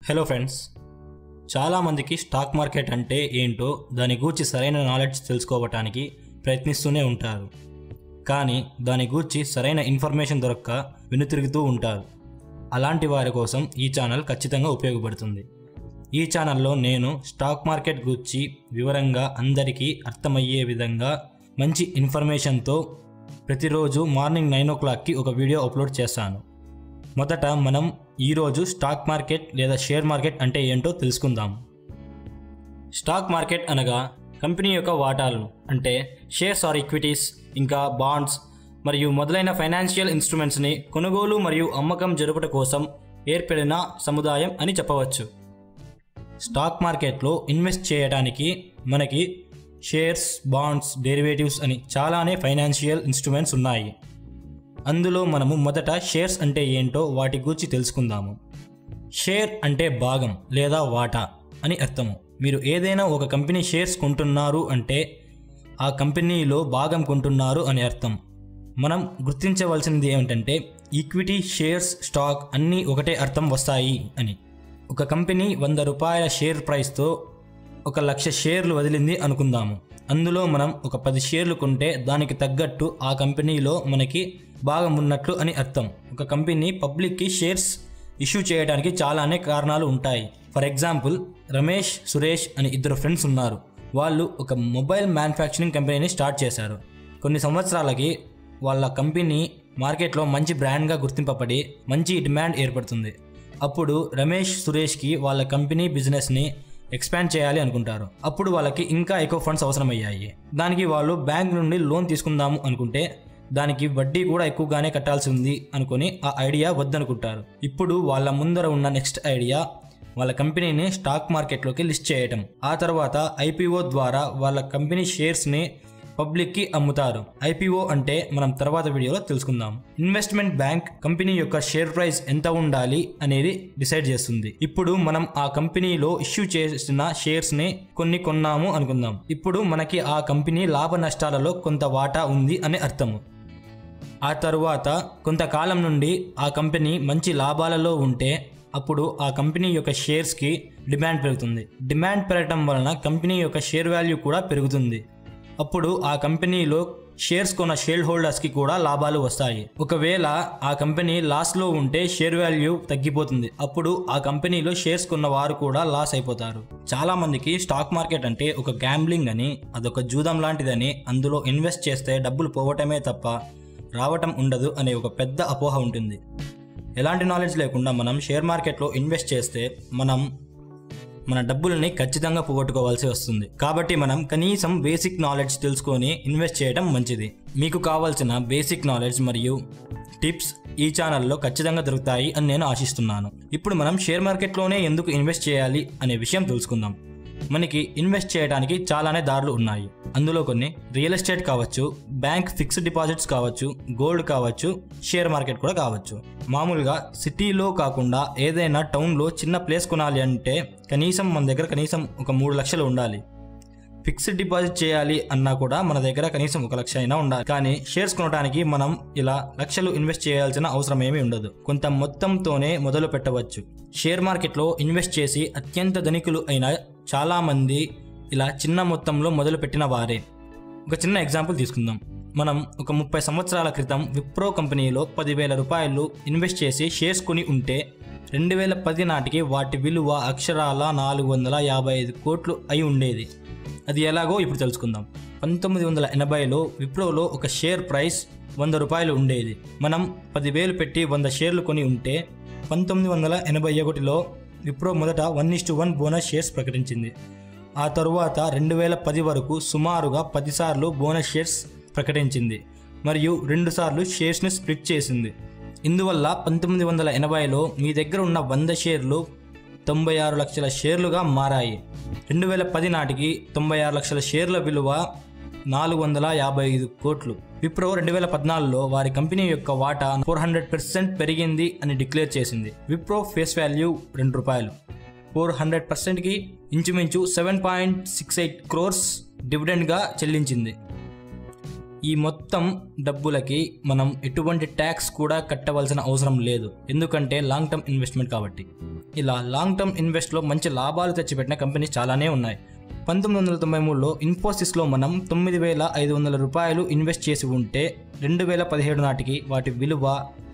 Hello friends, చాలామందికి stock market అంటే ఏంటో దాని గూర్చి సరైన నాలెడ్జ్ తెలుసుకోవటానికి ప్రయత్నిస్తూనే ఉంటారు. కానీ దాని గూర్చి సరైన ఇన్ఫర్మేషన్ దొరక్క వెనుతిరుగుతూ ఉంటారు. అలాంటి వారి కోసం ఈ ఛానల్ ఖచ్చితంగా ఉపయోగపడుతుంది. ఈ ఛానల్లో నేను స్టాక్ మార్కెట్ గూర్చి వివరంగా అందరికీ అర్థమయ్యే విధంగా మంచి ఇన్ఫర్మేషన్తో ప్రతిరోజు మార్నింగ్ 9 o'clockకి ఒక వీడియో అప్లోడ్ చేస్తాను. మొదట మనం ఈరోజు స్టాక్ మార్కెట్ లేదా షేర్ మార్కెట్ అంటే ఏంటో తెలుసుకుందాం. స్టాక్ మార్కెట్ అనగా కంపెనీ యొక్క వాటాలను అంటే షేర్స్ ఆర్ ఈక్విటీస్, ఇంకా బాండ్స్ మరియు మొదలైన ఫైనాన్షియల్ ఇన్స్ట్రుమెంట్స్ని కొనుగోలు మరియు అమ్మకం జరుపుట కోసం ఏర్పడిన సముదాయం అని చెప్పవచ్చు. స్టాక్ మార్కెట్లో ఇన్వెస్ట్ చేయడానికి మనకి షేర్స్, బాండ్స్, డెరివేటివ్స్ అని చాలానే ఫైనాన్షియల్ ఇన్స్ట్రుమెంట్స్ ఉన్నాయి. అందులో మనము మొదట షేర్స్ అంటే ఏంటో వాటి గురించి తెలుసుకుందాము. షేర్ అంటే భాగం లేదా వాటా అని అర్థము. మీరు ఏదైనా ఒక కంపెనీ షేర్స్ కొంటున్నారు అంటే ఆ కంపెనీలో భాగం కొంటున్నారు అని అర్థం. మనం గుర్తించవలసింది ఏమిటంటే ఈక్విటీ, షేర్స్, స్టాక్ అన్నీ ఒకటే అర్థం వస్తాయి అని. ఒక కంపెనీ 100 రూపాయల షేర్ ప్రైస్తో 1,00,000 షేర్లు వదిలింది అనుకుందాము. అందులో మనం ఒక 10 షేర్లు కొంటే దానికి తగ్గట్టు ఆ కంపెనీలో మనకి భాగం ఉన్నట్లు అని అర్థం. ఒక కంపెనీ పబ్లిక్కి షేర్స్ ఇష్యూ చేయడానికి చాలానే కారణాలు ఉంటాయి. ఫర్ ఎగ్జాంపుల్, రమేష్, సురేష్ అని 2 ఫ్రెండ్స్ ఉన్నారు. వాళ్ళు ఒక మొబైల్ మ్యానుఫ్యాక్చరింగ్ కంపెనీని స్టార్ట్ చేశారు. కొన్ని సంవత్సరాలకి వాళ్ళ కంపెనీ మార్కెట్లో మంచి బ్రాండ్గా గుర్తింపబడి మంచి డిమాండ్ ఏర్పడుతుంది. అప్పుడు రమేష్, సురేష్కి వాళ్ళ కంపెనీ బిజినెస్ని ఎక్స్పాండ్ చేయాలి అనుకుంటారు. అప్పుడు వాళ్ళకి ఇంకా ఎక్కువ ఫండ్స్ అవసరమయ్యాయి. దానికి వాళ్ళు బ్యాంక్ నుండి లోన్ తీసుకుందాము అనుకుంటే దానికి వడ్డీ కూడా ఎక్కువగానే కట్టాల్సి ఉంది అనుకుని ఆ ఐడియా వద్దనుకుంటారు. ఇప్పుడు వాళ్ళ ముందర ఉన్న నెక్స్ట్ ఐడియా వాళ్ళ కంపెనీని స్టాక్ మార్కెట్లోకి లిస్ట్ చేయటం. ఆ తర్వాత IPO ద్వారా వాళ్ళ కంపెనీ షేర్స్ని పబ్లిక్కి అమ్ముతారు. IPO అంటే మనం తర్వాత వీడియోలో తెలుసుకుందాం. ఇన్వెస్ట్మెంట్ బ్యాంక్ కంపెనీ యొక్క షేర్ ప్రైస్ ఎంత ఉండాలి అనేది డిసైడ్ చేస్తుంది. ఇప్పుడు మనం ఆ కంపెనీలో ఇష్యూ చేసిన షేర్స్ని కొన్నాము అనుకుందాం. ఇప్పుడు మనకి ఆ కంపెనీ లాభ నష్టాలలో కొంత వాటా ఉంది అని అర్థము. ఆ తరువాత కొంతకాలం నుండి ఆ కంపెనీ మంచి లాభాలలో ఉంటే అప్పుడు ఆ కంపెనీ యొక్క షేర్స్కి డిమాండ్ పెరుగుతుంది. డిమాండ్ పెరగటం వలన కంపెనీ యొక్క షేర్ వాల్యూ కూడా పెరుగుతుంది. అప్పుడు ఆ కంపెనీలో షేర్స్ కొన్న షేర్ హోల్డర్స్కి కూడా లాభాలు వస్తాయి. ఒకవేళ ఆ కంపెనీ లాస్లో ఉంటే షేర్ వాల్యూ తగ్గిపోతుంది. అప్పుడు ఆ కంపెనీలో షేర్స్ కొన్న వారు కూడా లాస్ అయిపోతారు. చాలా మందికి స్టాక్ మార్కెట్ అంటే ఒక గ్యాంబ్లింగ్ అని, అదొక జూదం లాంటిదని, అందులో ఇన్వెస్ట్ చేస్తే డబ్బులు పోవటమే తప్ప రావటం ఉండదు అనే ఒక పెద్ద అపోహ ఉంటుంది. ఎలాంటి నాలెడ్జ్ లేకుండా మనం షేర్ మార్కెట్లో ఇన్వెస్ట్ చేస్తే మన డబ్బుల్ని ఖచ్చితంగా పోగొట్టుకోవాల్సి వస్తుంది. కాబట్టి మనం కనీసం బేసిక్ నాలెడ్జ్ తెలుసుకొని ఇన్వెస్ట్ చేయడం మంచిది. మీకు కావాల్సిన బేసిక్ నాలెడ్జ్ మరియు టిప్స్ ఈ ఛానల్లో ఖచ్చితంగా దొరుకుతాయి అని నేను ఆశిస్తున్నాను. ఇప్పుడు మనం షేర్ మార్కెట్లోనే ఎందుకు ఇన్వెస్ట్ చేయాలి అనే విషయం తెలుసుకుందాం. మనకి ఇన్వెస్ట్ చేయడానికి చాలానే దారులు ఉన్నాయి. అందులో కొన్ని రియల్ ఎస్టేట్ కావచ్చు, బ్యాంక్ ఫిక్స్డ్ డిపాజిట్స్ కావచ్చు, గోల్డ్ కావచ్చు, షేర్ మార్కెట్ కూడా కావచ్చు. మామూలుగా సిటీలో కాకుండా ఏదైనా టౌన్లో చిన్న ప్లేస్ కొనాలి అంటే కనీసం మన దగ్గర కనీసం ఒక 3 లక్షలు ఉండాలి. ఫిక్స్డ్ డిపాజిట్ చేయాలి అన్నా కూడా మన దగ్గర కనీసం 1 లక్ష అయినా ఉండాలి. కానీ షేర్స్ కొనడానికి మనం ఇలా లక్షలు ఇన్వెస్ట్ చేయాల్సిన అవసరం ఏమీ ఉండదు. కొంత మొత్తంతోనే మొదలు పెట్టవచ్చు. షేర్ మార్కెట్లో ఇన్వెస్ట్ చేసి అత్యంత ధనికులు అయిన చాలామంది ఇలా చిన్న మొత్తంలో మొదలు పెట్టిన వారే. ఒక చిన్న ఎగ్జాంపుల్ తీసుకుందాం. మనం ఒక 30 సంవత్సరాల క్రితం విప్రో కంపెనీలో 10,000 రూపాయలు ఇన్వెస్ట్ చేసి షేర్స్ కొని ఉంటే 2010 నాటికి వాటి విలువ అక్షరాల 455 కోట్లు అయి ఉండేది. అది ఎలాగో ఇప్పుడు తెలుసుకుందాం. 1980లో విప్రోలో ఒక షేర్ ప్రైస్ 100 రూపాయలు ఉండేది. మనం 10,000 పెట్టి 100 షేర్లు కొని ఉంటే 1981లో విప్రో మొదట 1:1 బోనస్ షేర్స్ ప్రకటించింది. ఆ తరువాత 2010 వరకు సుమారుగా 10 సార్లు బోనస్ షేర్స్ ప్రకటించింది మరియు 2 సార్లు షేర్స్ని స్ప్లిట్ చేసింది. ఇందువల్ల 1980లో మీ దగ్గర ఉన్న 100 షేర్లు 96 లక్షల షేర్లుగా మారాయి. 2010 నాటికి 96 లక్షల షేర్ల విలువ 455 కోట్లు. విప్రో 2014లో వారి కంపెనీ యొక్క వాటా 400% పెరిగింది అని డిక్లేర్ చేసింది. విప్రో ఫేస్ వాల్యూ 2 రూపాయలు. 400%కి ఇంచుమించు 7.68 crores డివిడెండ్గా చెల్లించింది. ఈ మొత్తం డబ్బులకి మనం ఎటువంటి ట్యాక్స్ కూడా కట్టవలసిన అవసరం లేదు, ఎందుకంటే లాంగ్ టర్మ్ ఇన్వెస్ట్మెంట్ కాబట్టి. ఇలా లాంగ్ టర్మ్ ఇన్వెస్ట్లో మంచి లాభాలు తెచ్చిపెట్టిన కంపెనీస్ చాలానే ఉన్నాయి. 1993లో ఇన్ఫోసిస్లో మనం 9,500 రూపాయలు ఇన్వెస్ట్ చేసి ఉంటే 2017 నాటికి వాటి విలువ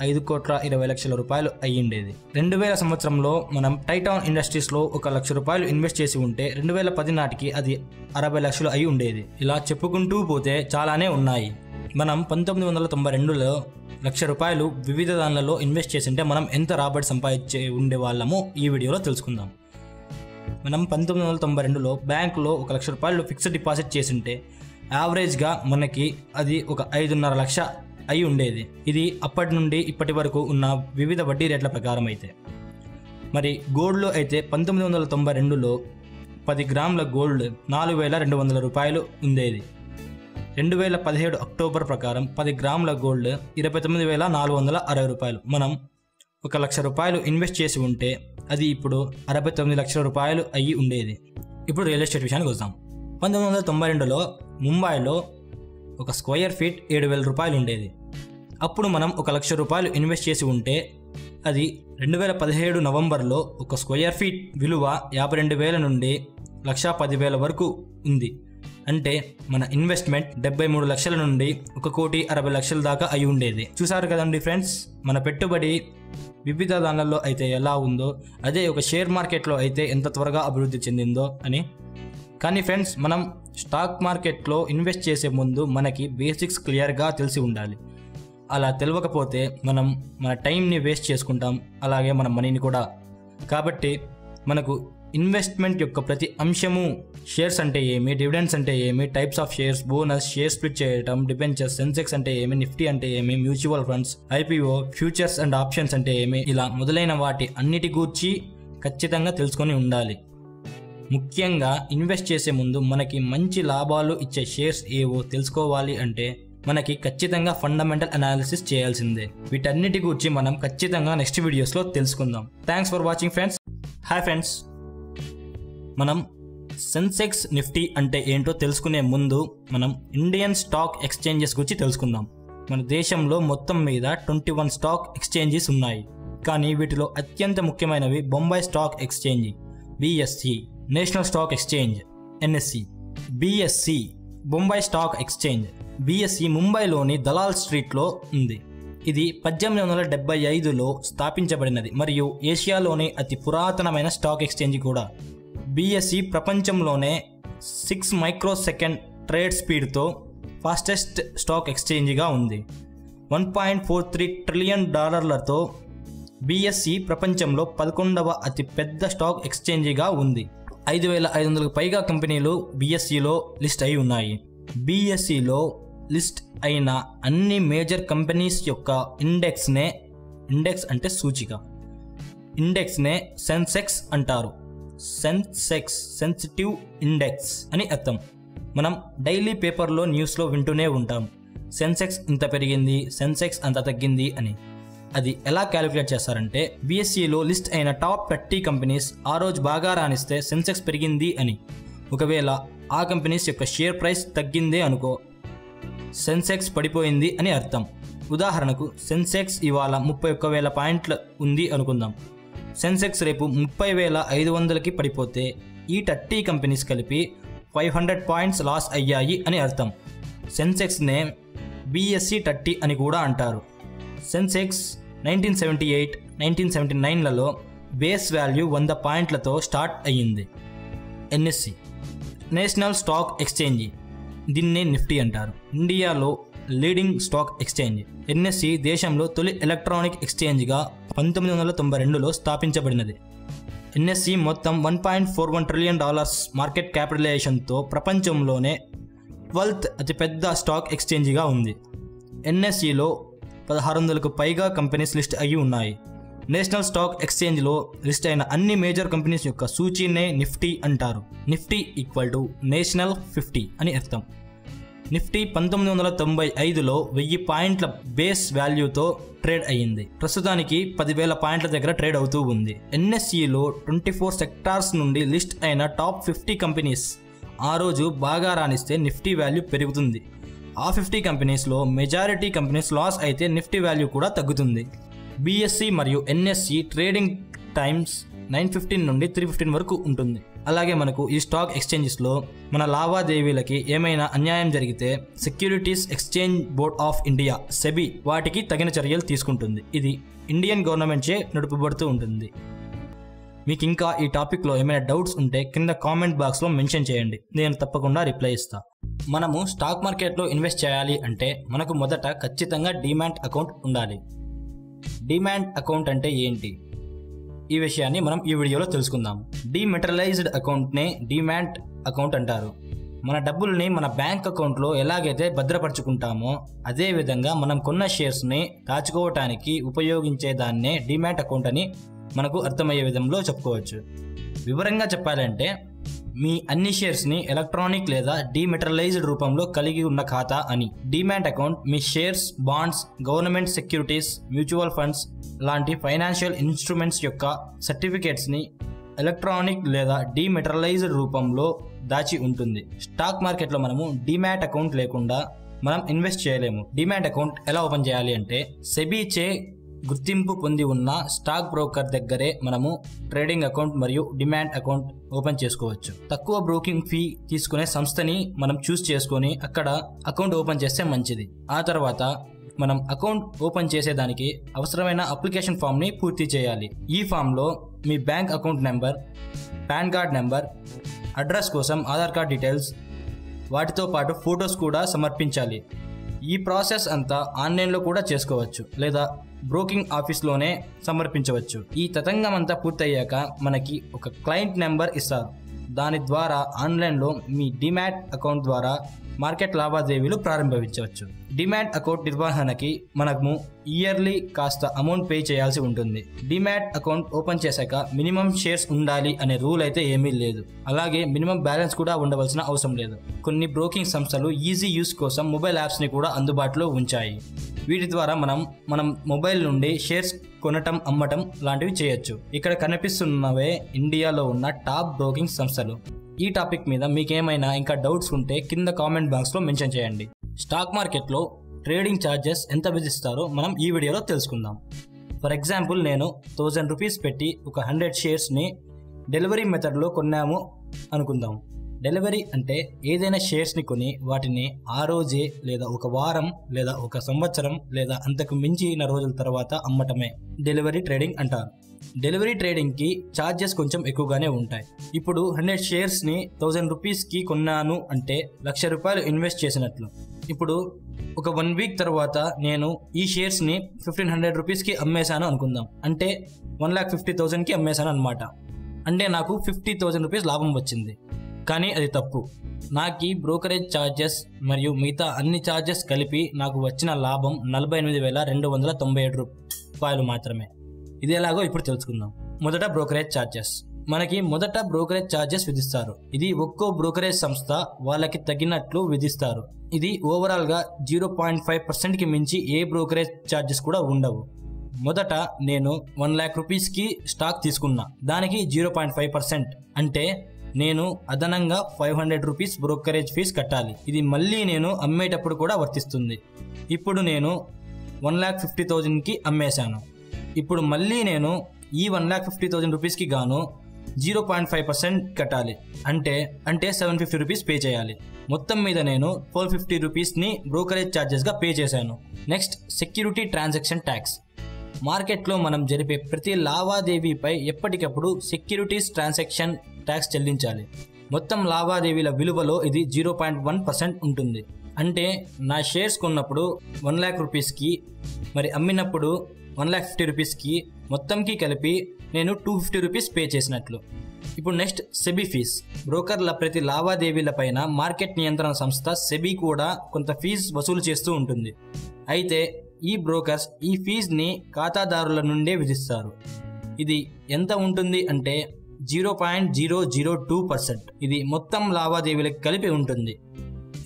5,20,00,000 రూపాయలు అయ్యిండేది. 2000 సంవత్సరంలో మనం టైటాన్ ఇండస్ట్రీస్లో 1,00,000 రూపాయలు ఇన్వెస్ట్ చేసి ఉంటే 2010 నాటికి అది 60 లక్షలు అయి ఉండేది. ఇలా చెప్పుకుంటూ పోతే చాలానే ఉన్నాయి. మనం 1992లో 1,00,000 రూపాయలు వివిధ దానిలలో ఇన్వెస్ట్ చేసింటే మనం ఎంత రాబడి సంపాదించే ఉండేవాళ్ళమో ఈ వీడియోలో తెలుసుకుందాం. మనం 1992లో బ్యాంకులో 1,00,000 రూపాయలు ఫిక్స్డ్ డిపాజిట్ చేసింటే యావరేజ్గా మనకి అది ఒక 5.5 లక్ష అయి ఉండేది. ఇది అప్పటి నుండి ఇప్పటి వరకు ఉన్న వివిధ వడ్డీ రేట్ల ప్రకారం అయితే. మరి గోల్డ్లో అయితే 1992లో 10 గ్రాముల గోల్డ్ 4,200 రూపాయలు ఉండేది. 2017 అక్టోబర్ ప్రకారం 10 గ్రాముల గోల్డ్ 29,460 రూపాయలు. మనం 1,00,000 రూపాయలు ఇన్వెస్ట్ చేసి ఉంటే అది ఇప్పుడు 69 లక్షల రూపాయలు అయ్యి ఉండేది. ఇప్పుడు రియల్ ఎస్టేట్ విషయానికి వద్దాం. 1992లో ముంబైలో ఒక స్క్వేర్ ఫీట్ 7,000 రూపాయలు ఉండేది. అప్పుడు మనం 1,00,000 రూపాయలు ఇన్వెస్ట్ చేసి ఉంటే అది 2017 నవంబర్లో ఒక స్క్వేర్ ఫీట్ విలువ 52,000 నుండి 1,10,000 వరకు ఉంది. అంటే మన ఇన్వెస్ట్మెంట్ 73 లక్షల నుండి 1,60,00,000 దాకా అయి ఉండేది. చూసారు కదండి ఫ్రెండ్స్, మన పెట్టుబడి వివిధ దానిల్లో అయితే ఎలా ఉందో అదే ఒక షేర్ మార్కెట్లో అయితే ఎంత త్వరగా అభివృద్ధి చెందిందో అని. కానీ ఫ్రెండ్స్, మనం స్టాక్ మార్కెట్లో ఇన్వెస్ట్ చేసే ముందు మనకి బేసిక్స్ క్లియర్గా తెలిసి ఉండాలి. అలా తెలియకపోతే మనం మన టైంని వేస్ట్ చేసుకుంటాం, అలాగే మన మనీని కూడా. కాబట్టి మనకు ఇన్వెస్ట్మెంట్ యొక్క ప్రతి అంశము, షేర్స్ అంటే ఏమి, డివిడెండ్స్ అంటే ఏమి, types of shares, bonus, share split చేయడం, డిబెంచర్స్, సెన్సెక్స్ అంటే ఏమి, నిఫ్టీ అంటే ఏమి, mutual funds, IPO, futures and options అంటే ఏమి, ఇలా మొదలైన వాటి అన్నిటి గూర్చి ఖచ్చితంగా తెలుసుకొని ఉండాలి. ముఖ్యంగా ఇన్వెస్ట్ చేసే ముందు మనకి మంచి లాభాలు ఇచ్చే షేర్స్ ఏవో తెలుసుకోవాలి అంటే మనకి ఖచ్చితంగా ఫండమెంటల్ అనాలిసిస్ చేయాల్సిందే. వీటన్నిటి గురించి మనం ఖచ్చితంగా నెక్స్ట్ వీడియోస్లో తెలుసుకుందాం. Thanks for watching friends. Hi friends, మనం సెన్సెక్స్, నిఫ్టీ అంటే ఏంటో తెలుసుకునే ముందు మనం ఇండియన్ స్టాక్ ఎక్స్చేంజెస్ గురించి తెలుసుకుందాం. మన దేశంలో మొత్తం మీద 21 స్టాక్ ఎక్స్చేంజెస్ ఉన్నాయి. కానీ వీటిలో అత్యంత ముఖ్యమైనవి Bombay stock exchange, BSE, national stock exchange, NSE. BSE Bombay stock exchange. BSE ముంబైలోని దలాల్ స్ట్రీట్లో ఉంది. ఇది 1875లో స్థాపించబడినది మరియు ఏషియాలోని అతి పురాతనమైన స్టాక్ ఎక్స్చేంజ్ కూడా. బిఎస్సి ప్రపంచంలోనే 6 మైక్రోసెకండ్ ట్రేడ్ స్పీడ్తో ఫాస్టెస్ట్ స్టాక్ ఎక్స్చేంజ్గా ఉంది. $1.43 ట్రిలియన్ బిఎస్సి ప్రపంచంలో 11వ అతి పెద్ద స్టాక్ ఎక్స్చేంజ్గా ఉంది. 5,500కు పైగా కంపెనీలు బిఎస్సిలో లిస్ట్ అయి ఉన్నాయి. బిఎస్సిలో లిస్ట్ అయిన అన్ని మేజర్ కంపెనీస్ యొక్క ఇండెక్స్ అంటే సూచిక, ఇండెక్స్నే సెన్సెక్స్ అంటారు. సెన్సెక్స్ సెన్సిటివ్ ఇండెక్స్ అని అర్థం. మనం డైలీ పేపర్లో, న్యూస్లో వింటూనే ఉంటాం, సెన్సెక్స్ ఇంత పెరిగింది, సెన్సెక్స్ అంత తగ్గింది అని. అది ఎలా క్యాలిక్యులేట్ చేస్తారంటే బిఎస్సిలో లిస్ట్ అయిన టాప్ 30 కంపెనీస్ ఆ రోజు బాగా రాణిస్తే సెన్సెక్స్ పెరిగింది అని. ఒకవేళ ఆ కంపెనీస్ యొక్క షేర్ ప్రైస్ తగ్గిందే అనుకో, సెన్సెక్స్ పడిపోయింది అని అర్థం. ఉదాహరణకు సెన్సెక్స్ ఇవాళ 31,000 పాయింట్లు ఉంది అనుకుందాం. సెన్సెక్స్ రేపు 30,500కి పడిపోతే ఈ 30 కంపెనీస్ కలిపి 500 పాయింట్స్ లాస్ అయ్యాయి అని అర్థం. సెన్సెక్స్నే బిఎస్సి 30 అని కూడా అంటారు. సెన్సెక్స్ 1978, 1979లలో బేస్ వాల్యూ 100 పాయింట్లతో స్టార్ట్ అయ్యింది. ఎన్ఎస్సి నేషనల్ స్టాక్ ఎక్స్చేంజ్, దీన్నే నిఫ్టీ అంటారు. ఇండియాలో లీడింగ్ స్టాక్ ఎక్స్చేంజ్. ఎన్ఎస్సి దేశంలో తొలి ఎలక్ట్రానిక్ ఎక్స్చేంజ్గా 1992లో స్థాపించబడినది. ఎన్ఎస్సి మొత్తం $1.41 ట్రిలియన్ మార్కెట్ క్యాపిటలైజేషన్తో ప్రపంచంలోనే 12th అతిపెద్ద స్టాక్ ఎక్స్చేంజ్గా ఉంది. ఎన్ఎస్సిలో 1,600కు పైగా కంపెనీస్ లిస్ట్ అయ్యి ఉన్నాయి. నేషనల్ స్టాక్ ఎక్స్చేంజ్లో లిస్ట్ అయిన అన్ని మేజర్ కంపెనీస్ యొక్క సూచీనే నిఫ్టీ అంటారు. నిఫ్టీ = నేషనల్ 50 అని అర్థం. నిఫ్టీ 1995లో 1000 పాయింట్ల బేస్ వాల్యూతో ట్రేడ్ అయ్యింది. ప్రస్తుతానికి 10,000 పాయింట్ల దగ్గర ట్రేడ్ అవుతూ ఉంది. ఎన్ఎస్సిలో 24 సెక్టార్స్ నుండి లిస్ట్ అయిన టాప్ 50 కంపెనీస్ ఆ రోజు బాగా రాణిస్తే నిఫ్టీ వాల్యూ పెరుగుతుంది. ఆ 50 కంపెనీస్లో మెజారిటీ కంపెనీస్ లాస్ అయితే నిఫ్టీ వాల్యూ కూడా తగ్గుతుంది. బీఎస్సీ మరియు ఎన్ఎస్సి ట్రేడింగ్ టైమ్స్ 9:15 నుండి 3:15 వరకు ఉంటుంది. అలాగే మనకు ఈ స్టాక్ ఎక్స్చేంజెస్లో మన లావాదేవీలకి ఏమైనా అన్యాయం జరిగితే securities exchange board of India SEBI వాటికి తగిన చర్యలు తీసుకుంటుంది. ఇది ఇండియన్ గవర్నమెంట్చే నడుపబడుతూ ఉంటుంది. మీకు ఇంకా ఈ టాపిక్లో ఏమైనా డౌట్స్ ఉంటే కింద కామెంట్ బాక్స్లో మెన్షన్ చేయండి, నేను తప్పకుండా రిప్లై ఇస్తాను. మనము స్టాక్ మార్కెట్లో ఇన్వెస్ట్ చేయాలి అంటే మనకు మొదట ఖచ్చితంగా డీమ్యాట్ అకౌంట్ ఉండాలి. డీమ్యాట్ అకౌంట్ అంటే ఏంటి? ఈ విషయాన్ని మనం ఈ వీడియోలో తెలుసుకుందాం. డీమెటరలైజ్డ్ అకౌంట్నే డీమ్యాట్ అకౌంట్ అంటారు. మన డబ్బుల్ని మన బ్యాంక్ అకౌంట్లో ఎలాగైతే భద్రపరుచుకుంటామో అదే విధంగా మనం కొన్న షేర్స్ని దాచుకోవటానికి ఉపయోగించేదాన్నే డీమ్యాట్ అకౌంట్ అని మనకు అర్థమయ్యే విధంలో చెప్పుకోవచ్చు. వివరంగా చెప్పాలంటే మీ అన్ని షేర్స్ని ఎలక్ట్రానిక్ లేదా డీమెటరలైజ్డ్ రూపంలో కలిగి ఉన్న ఖాతా అని. డీమ్యాట్ అకౌంట్ మీ shares, bonds, government securities, mutual funds లాంటి ఫైనాన్షియల్ ఇన్స్ట్రుమెంట్స్ యొక్క సర్టిఫికేట్స్ని ఎలక్ట్రానిక్ లేదా డీమెటరలైజ్డ్ రూపంలో దాచి ఉంటుంది. స్టాక్ మార్కెట్లో మనము డీమ్యాట్ అకౌంట్ లేకుండా మనం ఇన్వెస్ట్ చేయలేము. డీమ్యాట్ అకౌంట్ ఎలా ఓపెన్ చేయాలి అంటే సెబీచే గుర్తింపు పొంది ఉన్న స్టాక్ బ్రోకర్ దగ్గరే మనము ట్రేడింగ్ అకౌంట్ మరియు డీమ్యాట్ అకౌంట్ ఓపెన్ చేసుకోవచ్చు. తక్కువ బ్రోకింగ్ ఫీ తీసుకునే సంస్థని మనం చూస్ చేసుకొని అక్కడ అకౌంట్ ఓపెన్ చేస్తే మంచిది. ఆ తర్వాత మనం అకౌంట్ ఓపెన్ చేసేదానికి అవసరమైన అప్లికేషన్ ఫామ్ని పూర్తి చేయాలి. ఈ ఫామ్లో మీ bank account number, PAN card number, address కోసం ఆధార్ కార్డ్ డీటెయిల్స్, వాటితో పాటు ఫొటోస్ కూడా సమర్పించాలి. ఈ ప్రాసెస్ అంతా ఆన్లైన్లో కూడా చేసుకోవచ్చు లేదా బ్రోకింగ్ ఆఫీస్లోనే సమర్పించవచ్చు. ఈ తతంగం అంతా పూర్తయ్యాక మనకి ఒక క్లయింట్ నెంబర్ ఇస్తారు. దాని ద్వారా ఆన్లైన్లో మీ డీమ్యాట్ అకౌంట్ ద్వారా మార్కెట్ లావాదేవీలు ప్రారంభించవచ్చు. డీమ్యాట్ అకౌంట్ నిర్వహణకి మనము ఇయర్లీ కాస్త అమౌంట్ పే చేయాల్సి ఉంటుంది. డీమ్యాట్ అకౌంట్ ఓపెన్ చేశాక మినిమం షేర్స్ ఉండాలి అనే రూల్ అయితే ఏమీ లేదు. అలాగే మినిమం బ్యాలెన్స్ కూడా ఉండవలసిన అవసరం లేదు. కొన్ని బ్రోకింగ్ సంస్థలు ఈజీ యూస్ కోసం మొబైల్ యాప్స్ని కూడా అందుబాటులో ఉంచాయి. వీటి ద్వారా మనం మొబైల్ నుండి షేర్స్ కొనటం, అమ్మటం లాంటివి చేయొచ్చు. ఇక్కడ కనిపిస్తున్నవే ఇండియాలో ఉన్న టాప్ బ్రోకింగ్ సంస్థలు. ఈ టాపిక్ మీద మీకేమైనా ఇంకా డౌట్స్ ఉంటే కింద కామెంట్ బాక్స్లో మెన్షన్ చేయండి. స్టాక్ మార్కెట్లో ట్రేడింగ్ ఛార్జెస్ ఎంత విధిస్తారో మనం ఈ వీడియోలో తెలుసుకుందాం. ఫర్ ఎగ్జాంపుల్ నేను 1000 రూపీస్ పెట్టి ఒక 100 షేర్స్ని డెలివరీ మెథడ్లో కొన్నాము అనుకుందాం. డెలివరీ అంటే ఏదైనా షేర్స్ని కొని వాటిని ఆ రోజే లేదా ఒక వారం లేదా ఒక సంవత్సరం లేదా అంతకు మించిన రోజుల తర్వాత అమ్మటమే డెలివరీ ట్రేడింగ్ అంటారు. డెలివరీ ట్రేడింగ్కి ఛార్జెస్ కొంచెం ఎక్కువగానే ఉంటాయి. ఇప్పుడు 100 షేర్స్ని 1000 రూపీస్కి కొన్నాను అంటే 1,00,000 రూపాయలు ఇన్వెస్ట్ చేసినట్లు. ఇప్పుడు ఒక 1 వీక్ తర్వాత నేను ఈ షేర్స్ని 1,500 రూపీస్కి అమ్మేశాను అనుకుందాం. అంటే 1,50,000కి అమ్మేశాను అనమాట. అంటే నాకు 50,000 రూపీస్ లాభం వచ్చింది. కానీ అది తప్పు. నాకు బ్రోకరేజ్ ఛార్జెస్ మరియు మిగతా అన్ని ఛార్జెస్ కలిపి నాకు వచ్చిన లాభం 48,297 రూపాయలు మాత్రమే. ఇది ఎలాగో ఇప్పుడు తెలుసుకుందాం. మొదట బ్రోకరేజ్ ఛార్జెస్. మనకి మొదట బ్రోకరేజ్ ఛార్జెస్ విధిస్తారు. ఇది ఒక్కో బ్రోకరేజ్ సంస్థ వాళ్ళకి తగినట్లు విధిస్తారు. ఇది ఓవరాల్గా 0.5%కి మించి ఏ బ్రోకరేజ్ ఛార్జెస్ కూడా ఉండవు. మొదట నేను 1,00,000 రూపీస్కి స్టాక్ తీసుకున్నా. దానికి 0.5% అంటే నేను అదనంగా 500 రూపీస్ బ్రోకరేజ్ ఫీజ్ కట్టాలి. ఇది మళ్ళీ నేను అమ్మేటప్పుడు కూడా వర్తిస్తుంది. ఇప్పుడు నేను 1,50,000కి అమ్మేశాను. ఇప్పుడు మళ్ళీ నేను ఈ 1,50,000 రూపీస్కి గాను 0.5% కట్టాలి. అంటే 750 రూపీస్ పే చేయాలి. మొత్తం మీద నేను 450 రూపీస్ని బ్రోకరేజ్ ఛార్జెస్గా పే చేశాను. Next security transaction tax. మార్కెట్లో మనం జరిపే ప్రతి లావాదేవీపై ఎప్పటికప్పుడు సెక్యూరిటీస్ ట్రాన్సాక్షన్ ట్యాక్స్ చెల్లించాలి. మొత్తం లావాదేవీల విలువలో ఇది 0.1% ఉంటుంది. అంటే నా షేర్స్ కొన్నప్పుడు 1,00,000 రూపీస్కి, మరి అమ్మినప్పుడు 1,50,000 రూపీస్కి, మొత్తంకి కలిపి నేను 250 రూపీస్ పే చేసినట్లు. ఇప్పుడు నెక్స్ట్ సెబీ ఫీజ్. బ్రోకర్ల ప్రతి లావాదేవీల పైన మార్కెట్ నియంత్రణ సంస్థ సెబీ కూడా కొంత ఫీజు వసూలు చేస్తూ ఉంటుంది. అయితే ఈ బ్రోకర్స్ ఈ ఫీజుని ఖాతాదారుల నుండే విధిస్తారు. ఇది ఎంత ఉంటుంది అంటే 0.002%. ఇది మొత్తం లావాదేవీలకు కలిపి ఉంటుంది.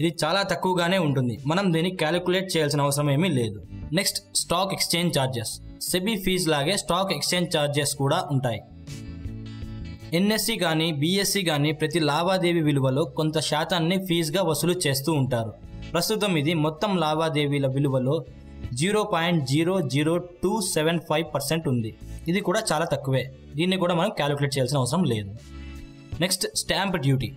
ఇది చాలా తక్కువగానే ఉంటుంది. మనం దీన్ని క్యాలిక్యులేట్ చేయాల్సిన అవసరం ఏమీ లేదు. Next stock exchange charges. SEBI fees లాగే స్టాక్ ఎక్స్చేంజ్ ఛార్జెస్ కూడా ఉంటాయి. ఎన్ఎస్సి కానీ బీఎస్సి కానీ ప్రతి లావాదేవీ విలువలో కొంత శాతాన్ని ఫీజుగా వసూలు చేస్తూ ఉంటారు. ప్రస్తుతం ఇది మొత్తం లావాదేవీల విలువలో 0.00275% ఉంది. ఇది కూడా చాలా తక్కువే. దీన్ని కూడా మనం క్యాలిక్యులేట్ చేయాల్సిన అవసరం లేదు. Next stamp duty.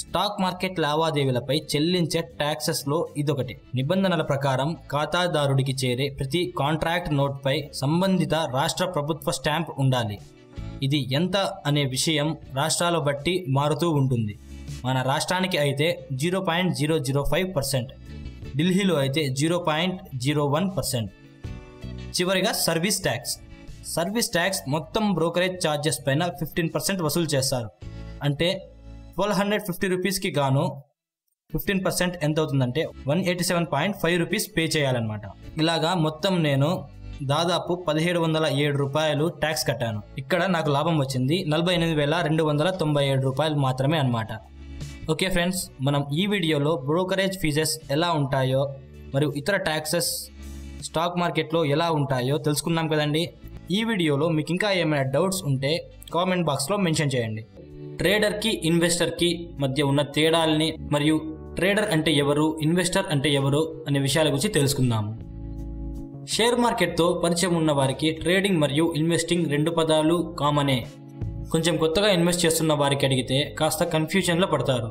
Stock market లావాదేవీలపై చెల్లించే ట్యాక్సెస్లో ఇదొకటి. నిబంధనల ప్రకారం ఖాతాదారుడికి చేరే ప్రతి కాంట్రాక్ట్ నోట్పై సంబంధిత రాష్ట్ర ప్రభుత్వ స్టాంప్ ఉండాలి. ఇది ఎంత అనే విషయం రాష్ట్రాల బట్టి మారుతూ ఉంటుంది. మన రాష్ట్రానికి అయితే 0.005%, ఢిల్లీలో అయితే 0.01%. చివరిగా సర్వీస్ ట్యాక్స్. సర్వీస్ ట్యాక్స్ మొత్తం బ్రోకరేజ్ ఛార్జెస్ పైన 15% వసూలు చేస్తారు. అంటే 1250 రూపీస్కి గాను 15% ఎంత అవుతుందంటే 187.5 రూపీస్ పే చేయాలన్నమాట. ఇలాగా మొత్తం నేను దాదాపు 1707 రూపాయలు ట్యాక్స్ కట్టాను. ఇక్కడ నాకు లాభం వచ్చింది 48,297 రూపాయలు మాత్రమే అన్నమాట. ఓకే ఫ్రెండ్స్, మనం ఈ వీడియోలో బ్రోకరేజ్ ఫీజెస్ ఎలా ఉంటాయో మరియు ఇతర ట్యాక్సెస్ స్టాక్ మార్కెట్లో ఎలా ఉంటాయో తెలుసుకున్నాం కదండి. ఈ వీడియోలో మీకు ఇంకా ఏమైనా డౌట్స్ ఉంటే కామెంట్ బాక్స్లో మెన్షన్ చేయండి. ట్రేడర్కి ఇన్వెస్టర్కి మధ్య ఉన్న తేడాలని మరియు ట్రేడర్ అంటే ఎవరు, ఇన్వెస్టర్ అంటే ఎవరు అనే విషయాల గురించి తెలుసుకుందాము. షేర్ మార్కెట్తో పరిచయం ఉన్న వారికి ట్రేడింగ్ మరియు ఇన్వెస్టింగ్ రెండు పదాలు కామనే. కొంచెం కొత్తగా ఇన్వెస్ట్ చేస్తున్న వారికి అడిగితే కాస్త కన్ఫ్యూజన్లో పడతారు.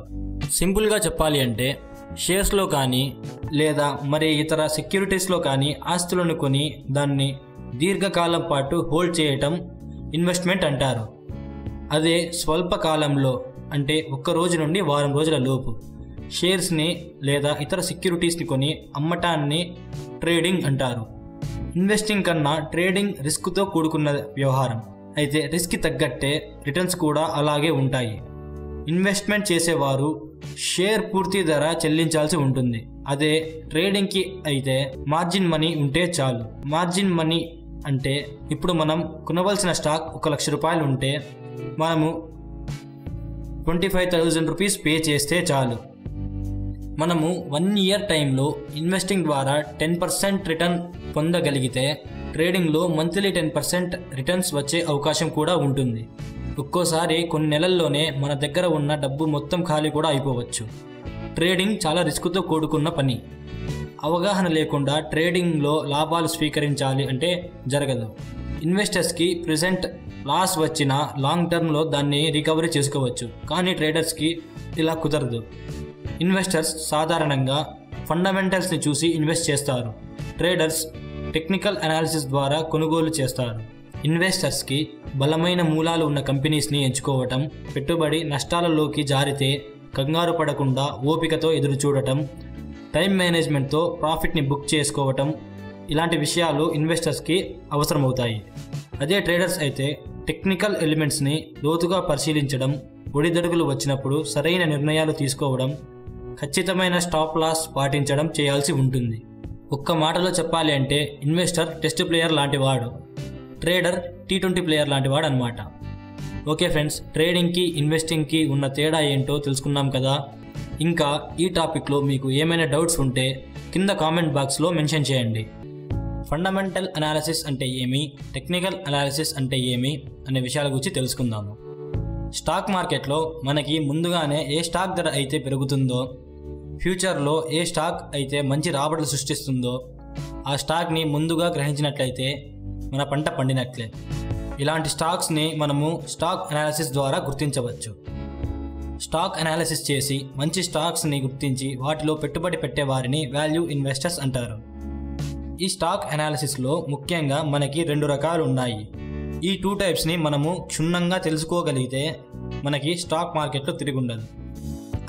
సింపుల్గా చెప్పాలి అంటే షేర్స్లో కానీ లేదా మరి ఇతర సెక్యూరిటీస్లో కానీ ఆస్తులను కొని దాన్ని దీర్ఘకాలం పాటు హోల్డ్ చేయటం ఇన్వెస్ట్మెంట్ అంటారు. అదే స్వల్పకాలంలో అంటే 1 రోజు నుండి వారం రోజుల లోపు షేర్స్ని లేదా ఇతర సెక్యూరిటీస్ని కొని అమ్మటాన్ని ట్రేడింగ్ అంటారు. ఇన్వెస్టింగ్ కన్నా ట్రేడింగ్ రిస్క్తో కూడుకున్న వ్యవహారం. అయితే రిస్క్కి తగ్గట్టే రిటర్న్స్ కూడా అలాగే ఉంటాయి. ఇన్వెస్ట్మెంట్ చేసేవారు షేర్ పూర్తి ధర చెల్లించాల్సి ఉంటుంది. అదే ట్రేడింగ్కి అయితే మార్జిన్ మనీ ఉంటే చాలు. మార్జిన్ మనీ అంటే ఇప్పుడు మనం కొనవలసిన స్టాక్ 1 లక్ష రూపాయలు ఉంటే మనము 25,000 రూపీస్ పే చేస్తే చాలు. మనము 1 ఇయర్ టైంలో ఇన్వెస్టింగ్ ద్వారా 10% రిటర్న్ పొందగలిగితే ట్రేడింగ్లో మంత్లీ 10% రిటర్న్స్ వచ్చే అవకాశం కూడా ఉంటుంది. ఒక్కోసారి కొన్ని నెలల్లోనే మన దగ్గర ఉన్న డబ్బు మొత్తం ఖాళీ కూడా అయిపోవచ్చు. ట్రేడింగ్ చాలా రిస్క్తో కూడుకున్న పని. అవగాహన లేకుండా ట్రేడింగ్లో లాభాలు స్వీకరించాలి అంటే జరగదు. ఇన్వెస్టర్స్కి ప్రెజెంట్ లాస్ వచ్చినా లాంగ్ టర్మ్లో దాన్ని రికవరీ చేసుకోవచ్చు. కానీ ట్రేడర్స్కి ఇలా కుదరదు. ఇన్వెస్టర్స్ సాధారణంగా ఫండమెంటల్స్ని చూసి ఇన్వెస్ట్ చేస్తారు. ట్రేడర్స్ టెక్నికల్ అనాలిసిస్ ద్వారా కొనుగోలు చేస్తారు. ఇన్వెస్టర్స్కి బలమైన మూలాలు ఉన్న కంపెనీస్ని ఎంచుకోవటం, పెట్టుబడి నష్టాలలోకి జారితే కంగారు పడకుండా ఓపికతో ఎదురు చూడటం, టైం మేనేజ్మెంట్తో ప్రాఫిట్ని బుక్ చేసుకోవటం, ఇలాంటి విషయాలు ఇన్వెస్టర్స్కి అవసరమవుతాయి. అదే ట్రేడర్స్ అయితే టెక్నికల్ ఎలిమెంట్స్ని లోతుగా పరిశీలించడం, ఒడిదడుగులు వచ్చినప్పుడు సరైన నిర్ణయాలు తీసుకోవడం, ఖచ్చితమైన స్టాప్ లాస్ పాటించడం చేయాల్సి ఉంటుంది. ఒక్క మాటలో చెప్పాలి అంటే ఇన్వెస్టర్ టెస్ట్ ప్లేయర్ లాంటివాడు, ట్రేడర్ T20 ప్లేయర్ లాంటివాడు అన్నమాట. ఓకే ఫ్రెండ్స్, ట్రేడింగ్కి ఇన్వెస్టింగ్కి ఉన్న తేడా ఏంటో తెలుసుకున్నాం కదా. ఇంకా ఈ టాపిక్లో మీకు ఏమైనా డౌట్స్ ఉంటే కింద కామెంట్ బాక్స్లో మెన్షన్ చేయండి. ఫండమెంటల్ అనాలిసిస్ అంటే ఏమి, టెక్నికల్ అనాలిసిస్ అంటే ఏమి అనే విషయాల గురించి తెలుసుకుందాము. స్టాక్ మార్కెట్లో మనకి ముందుగానే ఏ స్టాక్ ధర అయితే పెరుగుతుందో, ఫ్యూచర్లో ఏ స్టాక్ అయితే మంచి రాబడులు సృష్టిస్తుందో ఆ స్టాక్ని ముందుగా గ్రహించినట్లయితే మన పంట పండినట్లే. ఇలాంటి స్టాక్స్ని మనము స్టాక్ అనాలిసిస్ ద్వారా గుర్తించవచ్చు. స్టాక్ అనాలిసిస్ చేసి మంచి స్టాక్స్ని గుర్తించి వాటిలో పెట్టుబడి పెట్టేవారిని వాల్యూ ఇన్వెస్టర్స్ అంటారు. ఈ స్టాక్ అనాలిసిస్లో ముఖ్యంగా మనకి 2 రకాలు ఉన్నాయి. ఈ 2 టైప్స్ని మనము క్షుణ్ణంగా తెలుసుకోగలిగితే మనకి స్టాక్ మార్కెట్లో తిరుగుండదు.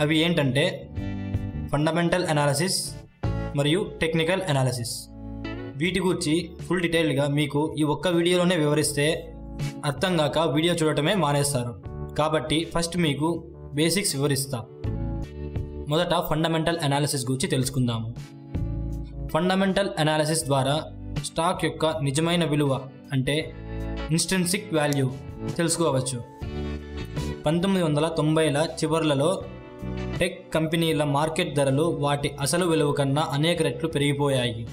అవి ఏంటంటే ఫండమెంటల్ అనాలిసిస్ మరియు టెక్నికల్ అనాలిసిస్. వీటి గురించి ఫుల్ డీటెయిల్గా మీకు ఈ ఒక్క వీడియోలోనే వివరిస్తే అర్థం కాక వీడియో చూడటమే మానేస్తారు. కాబట్టి ఫస్ట్ మీకు బేసిక్స్ వివరిస్తా. మొదట ఫండమెంటల్ అనాలిసిస్ గురించి తెలుసుకుందాము. ఫండమెంటల్ అనాలిసిస్ ద్వారా స్టాక్ యొక్క నిజమైన విలువ అంటే ఇన్స్ట్రిన్సిక్ వాల్యూ తెలుసుకోవచ్చు. 1990ల చివర్లలో టెక్ కంపెనీల మార్కెట్ ధరలు వాటి అసలు విలువ కన్నా అనేక రెట్లు పెరిగిపోయాయి.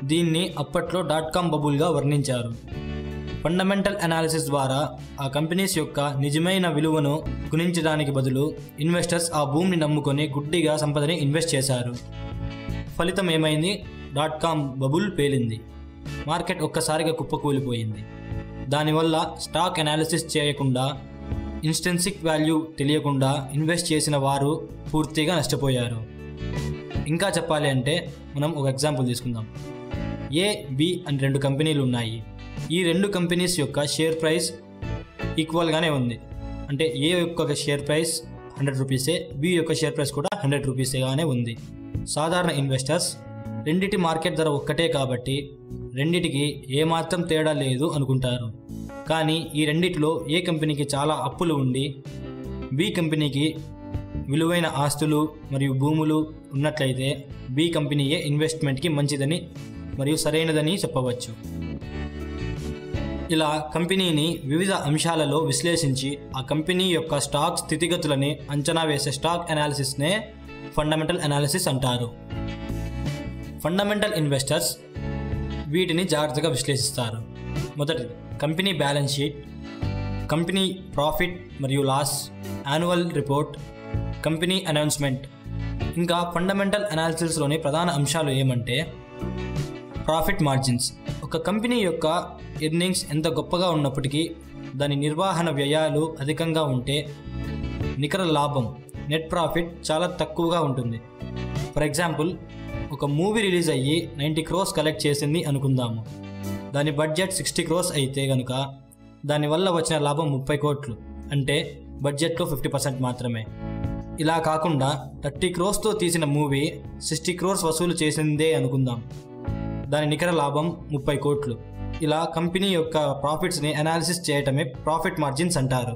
దీన్ని అప్పట్లో .com బబుల్గా వర్ణించారు. ఫండమెంటల్ అనాలిసిస్ ద్వారా ఆ కంపెనీస్ యొక్క నిజమైన విలువను గుణించడానికి బదులు ఇన్వెస్టర్స్ ఆ భూమిని నమ్ముకొని గుడ్డిగా సంపదని ఇన్వెస్ట్ చేశారు. ఫలితం ఏమైంది? .com బబుల్ పేలింది. మార్కెట్ ఒక్కసారిగా కుప్పకూలిపోయింది. దానివల్ల స్టాక్ అనాలిసిస్ చేయకుండా, ఇన్స్ట్రిన్సిక్ వాల్యూ తెలియకుండా ఇన్వెస్ట్ చేసిన వారు పూర్తిగా నష్టపోయారు. ఇంకా చెప్పాలి అంటే మనం ఒక ఎగ్జాంపుల్ తీసుకుందాం. ఏ, బి అని 2 కంపెనీలు ఉన్నాయి. ఈ 2 కంపెనీస్ యొక్క షేర్ ప్రైస్ ఈక్వల్గానే ఉంది. అంటే ఏ యొక్క షేర్ ప్రైస్ 100 రూపీసే, బి యొక్క షేర్ ప్రైస్ కూడా 100 రూపీసేగానే ఉంది. సాధారణ ఇన్వెస్టర్స్ రెండిటి మార్కెట్ ధర ఒక్కటే కాబట్టి రెండిటికి ఏమాత్రం తేడా లేదు అనుకుంటారు. కానీ ఈ రెండిటిలో ఏ కంపెనీకి చాలా అప్పులు ఉండి బి కంపెనీకి విలువైన ఆస్తులు మరియు భూములు ఉన్నట్లయితే బి కంపెనీయే ఇన్వెస్ట్మెంట్కి మంచిదని మరియు సరైనదని చెప్పవచ్చు. ఇలా కంపెనీని వివిధ అంశాలలో విశ్లేషించి ఆ కంపెనీ యొక్క స్టాక్ స్థితిగతులని అంచనా వేసే స్టాక్ అనాలిసిస్నే ఫండమెంటల్ అనాలిసిస్ అంటారు. ఫండమెంటల్ ఇన్వెస్టర్స్ వీటిని జాగ్రత్తగా విశ్లేషిస్తారు. మొదటిది company balance sheet, company profit మరియు loss, annual report, company announcement. ఇంకా ఫండమెంటల్ అనాలిసిస్లోని ప్రధాన అంశాలు ఏమంటే ప్రాఫిట్ మార్జిన్స్. ఒక కంపెనీ యొక్క ఎర్నింగ్స్ ఎంత గొప్పగా ఉన్నప్పటికీ దాని నిర్వహణ వ్యయాలు అధికంగా ఉంటే నికర లాభం నెట్ ప్రాఫిట్ చాలా తక్కువగా ఉంటుంది. ఫర్ ఎగ్జాంపుల్, ఒక మూవీ రిలీజ్ అయ్యి 90 crores కలెక్ట్ చేసింది అనుకుందాము. దాని బడ్జెట్ 60 crores అయితే కనుక దానివల్ల వచ్చిన లాభం 30 కోట్లు, అంటే బడ్జెట్లో 50% మాత్రమే. ఇలా కాకుండా 30 crores తీసిన మూవీ 60 crores వసూలు చేసిందే అనుకుందాం. దాని నికర లాభం 30 కోట్లు. ఇలా కంపెనీ యొక్క ప్రాఫిట్స్ని అనాలిసిస్ చేయటమే ప్రాఫిట్ మార్జిన్స్ అంటారు.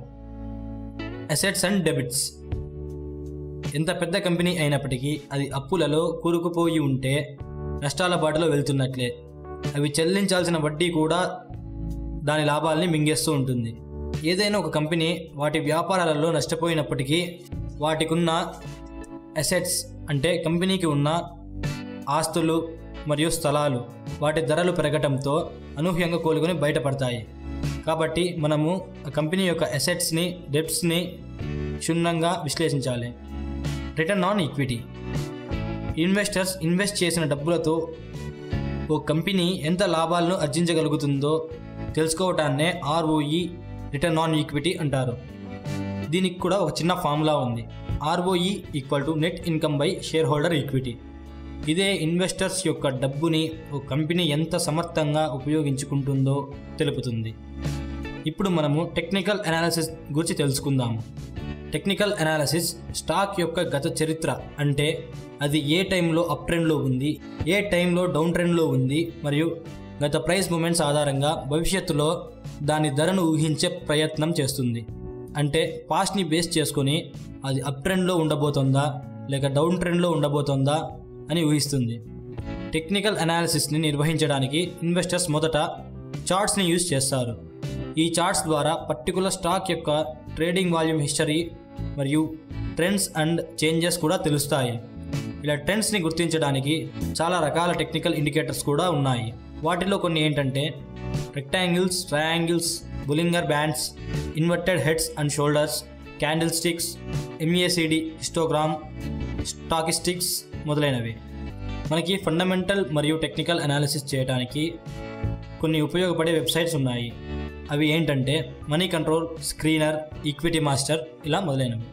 Assets and debits. ఎంత పెద్ద కంపెనీ అయినప్పటికీ అది అప్పులలో కూరుకుపోయి ఉంటే నష్టాల బాటలో వెళ్తున్నట్లే. అవి చెల్లించాల్సిన వడ్డీ కూడా దాని లాభాలని మింగేస్తూ ఉంటుంది. ఏదైనా ఒక కంపెనీ వాటి వ్యాపారాలలో నష్టపోయినప్పటికీ వాటికున్న అసెట్స్ అంటే కంపెనీకి ఉన్న ఆస్తులు మరియు స్థలాలు వాటి ధరలు పెరగటంతో అనూహ్యంగా కోలుకొని బయటపడతాయి. కాబట్టి మనము ఆ కంపెనీ యొక్క అసెట్స్ని, డెబ్ట్స్ని క్షుణ్ణంగా విశ్లేషించాలి. Return on equity. Investors invest చేసిన డబ్బులతో ఓ కంపెనీ ఎంత లాభాలను ఆర్జించగలుగుతుందో తెలుసుకోవటాన్నే ROE, రిటర్న్ ఆన్ ఈక్విటీ అంటారు. దీనికి కూడా ఒక చిన్న ఫార్ములా ఉంది. ROE = net income by share holder equity. ఇదే ఇన్వెస్టర్స్ యొక్క డబ్బుని ఓ కంపెనీ ఎంత సమర్థంగా ఉపయోగించుకుంటుందో తెలుపుతుంది. ఇప్పుడు మనము టెక్నికల్ అనాలిసిస్ గురించి తెలుసుకుందాము. టెక్నికల్ అనాలిసిస్ స్టాక్ యొక్క గత చరిత్ర, అంటే అది ఏ టైంలో అప్ ట్రెండ్లో ఉంది, ఏ టైంలో డౌన్ ట్రెండ్లో ఉంది మరియు గత ప్రైస్ మూమెంట్స్ ఆధారంగా భవిష్యత్తులో దాని ధరను ఊహించే ప్రయత్నం చేస్తుంది. అంటే పాస్ట్ని బేస్ చేసుకొని అది అప్ ట్రెండ్లో ఉండబోతుందా లేక డౌన్ ట్రెండ్లో ఉండబోతుందా అని ఊహిస్తుంది. టెక్నికల్ అనాలిసిస్ని నిర్వహించడానికి ఇన్వెస్టర్స్ మొదట చార్ట్స్ని యూజ్ చేస్తారు. ఈ చార్ట్స్ ద్వారా పర్టికులర్ స్టాక్ యొక్క ట్రేడింగ్ వాల్యూమ్ హిస్టరీ మరియు ట్రెండ్స్ అండ్ చేంజెస్ కూడా తెలుస్తాయి. ఇలా ట్రెండ్స్ని గుర్తించడానికి చాలా రకాల టెక్నికల్ ఇండికేటర్స్ కూడా ఉన్నాయి. వాటిలో కొన్ని ఏంటంటే rectangles, triangles, Bollinger bands, inverted heads and shoulders, candlesticks, MACD histogram, stochastics మొదలైనవి. మనకి ఫండమెంటల్ మరియు టెక్నికల్ అనాలిసిస్ చేయడానికి కొన్ని ఉపయోగపడే వెబ్సైట్స్ ఉన్నాయి. అవి ఏంటంటే money control, screener, equity master, ఇలా మొదలైనవి.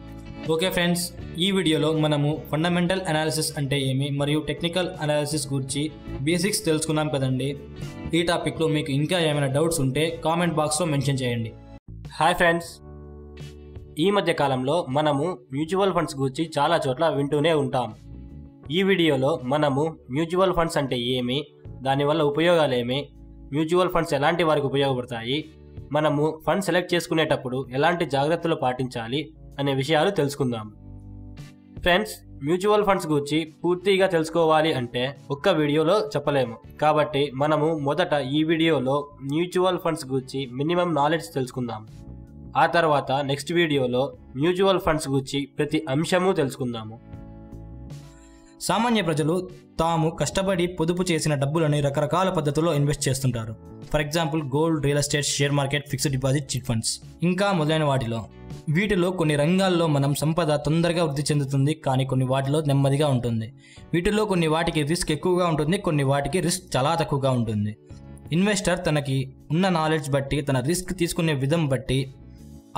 ఓకే ఫ్రెండ్స్, ఈ వీడియోలో మనము ఫండమెంటల్ అనాలిసిస్ అంటే ఏమి మరియు టెక్నికల్ అనాలిసిస్ గురించి బేసిక్స్ తెలుసుకున్నాం కదండి. ఈ టాపిక్లో మీకు ఇంకా ఏమైనా డౌట్స్ ఉంటే కామెంట్ బాక్స్లో మెన్షన్ చేయండి. హాయ్ ఫ్రెండ్స్, ఈ మధ్య కాలంలో మనము మ్యూచువల్ ఫండ్స్ గురించి చాలా చోట్ల వింటూనే ఉంటాం. ఈ వీడియోలో మనము మ్యూచువల్ ఫండ్స్ అంటే ఏమి, దానివల్ల ఉపయోగాలేమి, మ్యూచువల్ ఫండ్స్ ఎలాంటి వారికి ఉపయోగపడతాయి, మనము ఫండ్ సెలెక్ట్ చేసుకునేటప్పుడు ఎలాంటి జాగ్రత్తలు పాటించాలి అనే విషయాలు తెలుసుకుందాం. ఫ్రెండ్స్, మ్యూచువల్ ఫండ్స్ గురించి పూర్తిగా తెలుసుకోవాలి అంటే ఒక్క వీడియోలో చెప్పలేము. కాబట్టి మనము మొదట ఈ వీడియోలో మ్యూచువల్ ఫండ్స్ గురించి మినిమం నాలెడ్జ్ తెలుసుకుందాం. ఆ తర్వాత నెక్స్ట్ వీడియోలో మ్యూచువల్ ఫండ్స్ గురించి ప్రతి అంశము తెలుసుకుందాము. సామాన్య ప్రజలు తాము కష్టపడి పొదుపు చేసిన డబ్బులని రకరకాల పద్ధతుల్లో ఇన్వెస్ట్ చేస్తుంటారు. For example gold, real estate, share market, fixed deposit, chit funds ఇంకా మొదలైన వాటిలో. వీటిలో కొన్ని రంగాల్లో మనం సంపద తొందరగా వృద్ధి చెందుతుంది, కానీ కొన్ని వాటిలో నెమ్మదిగా ఉంటుంది. వీటిలో కొన్ని వాటికి రిస్క్ ఎక్కువగా ఉంటుంది, కొన్ని వాటికి రిస్క్ చాలా తక్కువగా ఉంటుంది. ఇన్వెస్టర్ తనకి ఉన్న నాలెడ్జ్ బట్టి, తన రిస్క్ తీసుకునే విధం బట్టి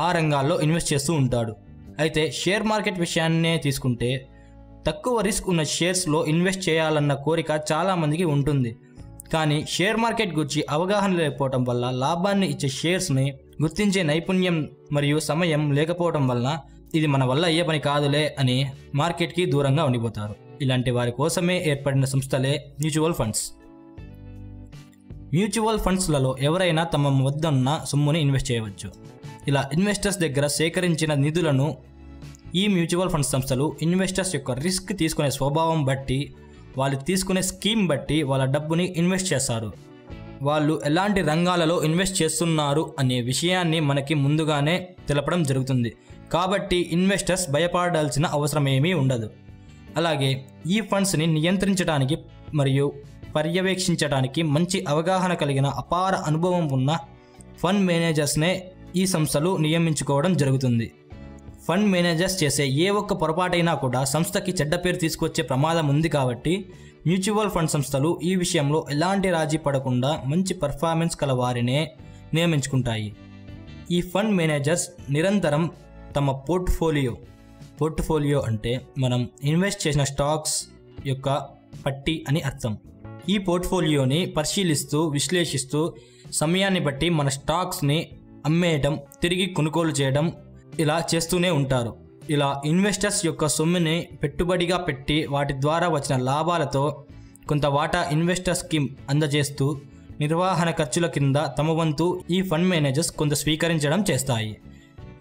ఆ రంగాల్లో ఇన్వెస్ట్ చేస్తూ ఉంటాడు. అయితే షేర్ మార్కెట్ విషయాన్నే తీసుకుంటే తక్కువ రిస్క్ ఉన్న షేర్స్లో ఇన్వెస్ట్ చేయాలన్న కోరిక చాలామందికి ఉంటుంది. కానీ షేర్ మార్కెట్ గురించి అవగాహన లేకపోవడం వల్ల, లాభాన్ని ఇచ్చే షేర్స్ని గుర్తించే నైపుణ్యం మరియు సమయం లేకపోవడం వల్ల ఇది మన వల్ల అయ్యే పని కాదులే అని మార్కెట్కి దూరంగా ఉండిపోతారు. ఇలాంటి వారి కోసమే ఏర్పడిన సంస్థలే మ్యూచువల్ ఫండ్స్. మ్యూచువల్ ఫండ్స్లలో ఎవరైనా తమ వద్ద ఉన్న సొమ్ముని ఇన్వెస్ట్ చేయవచ్చు. ఇలా ఇన్వెస్టర్స్ దగ్గర సేకరించిన నిధులను ఈ మ్యూచువల్ ఫండ్స్ సంస్థలు ఇన్వెస్టర్స్ యొక్క రిస్క్ తీసుకునే స్వభావం బట్టి, వాళ్ళు తీసుకునే స్కీమ్ బట్టి వాళ్ళ డబ్బుని ఇన్వెస్ట్ చేస్తారు. వాళ్ళు ఎలాంటి రంగాలలో ఇన్వెస్ట్ చేస్తున్నారు అనే విషయాన్ని మనకి ముందుగానే తెలపడం జరుగుతుంది. కాబట్టి ఇన్వెస్టర్స్ భయపడాల్సిన అవసరం ఏమీ ఉండదు. అలాగే ఈ ఫండ్స్ని నియంత్రించడానికి మరియు పర్యవేక్షించడానికి మంచి అవగాహన కలిగిన, అపార అనుభవం ఉన్న ఫండ్ మేనేజర్స్నే ఈ సంస్థలు నియమించుకోవడం జరుగుతుంది. ఫండ్ మేనేజర్స్ చేసే ఏ ఒక్క పొరపాటైనా కూడా సంస్థకి చెడ్డ పేరు తీసుకొచ్చే ప్రమాదం ఉంది. కాబట్టి మ్యూచువల్ ఫండ్ సంస్థలు ఈ విషయంలో ఎలాంటి రాజీ పడకుండా మంచి పర్ఫార్మెన్స్ కల వారినే నియమించుకుంటాయి. ఈ ఫండ్ మేనేజర్స్ నిరంతరం తమ పోర్ట్ఫోలియో అంటే మనం ఇన్వెస్ట్ చేసిన స్టాక్స్ యొక్క పట్టి అని అర్థం. ఈ పోర్ట్ఫోలియోని పరిశీలిస్తూ, విశ్లేషిస్తూ సమయాన్ని బట్టి మన స్టాక్స్ని అమ్మేయడం, తిరిగి కొనుగోలు చేయడం ఇలా చేస్తూనే ఉంటారు. ఇలా ఇన్వెస్టర్స్ యొక్క సొమ్ముని పెట్టుబడిగా పెట్టి వాటి ద్వారా వచ్చిన లాభాలతో కొంత వాటా ఇన్వెస్టర్స్కి అందజేస్తూ నిర్వహణ ఖర్చుల కింద తమ వంతు ఈ ఫండ్ మేనేజర్స్ కొంత స్వీకరించడం చేస్తాయి.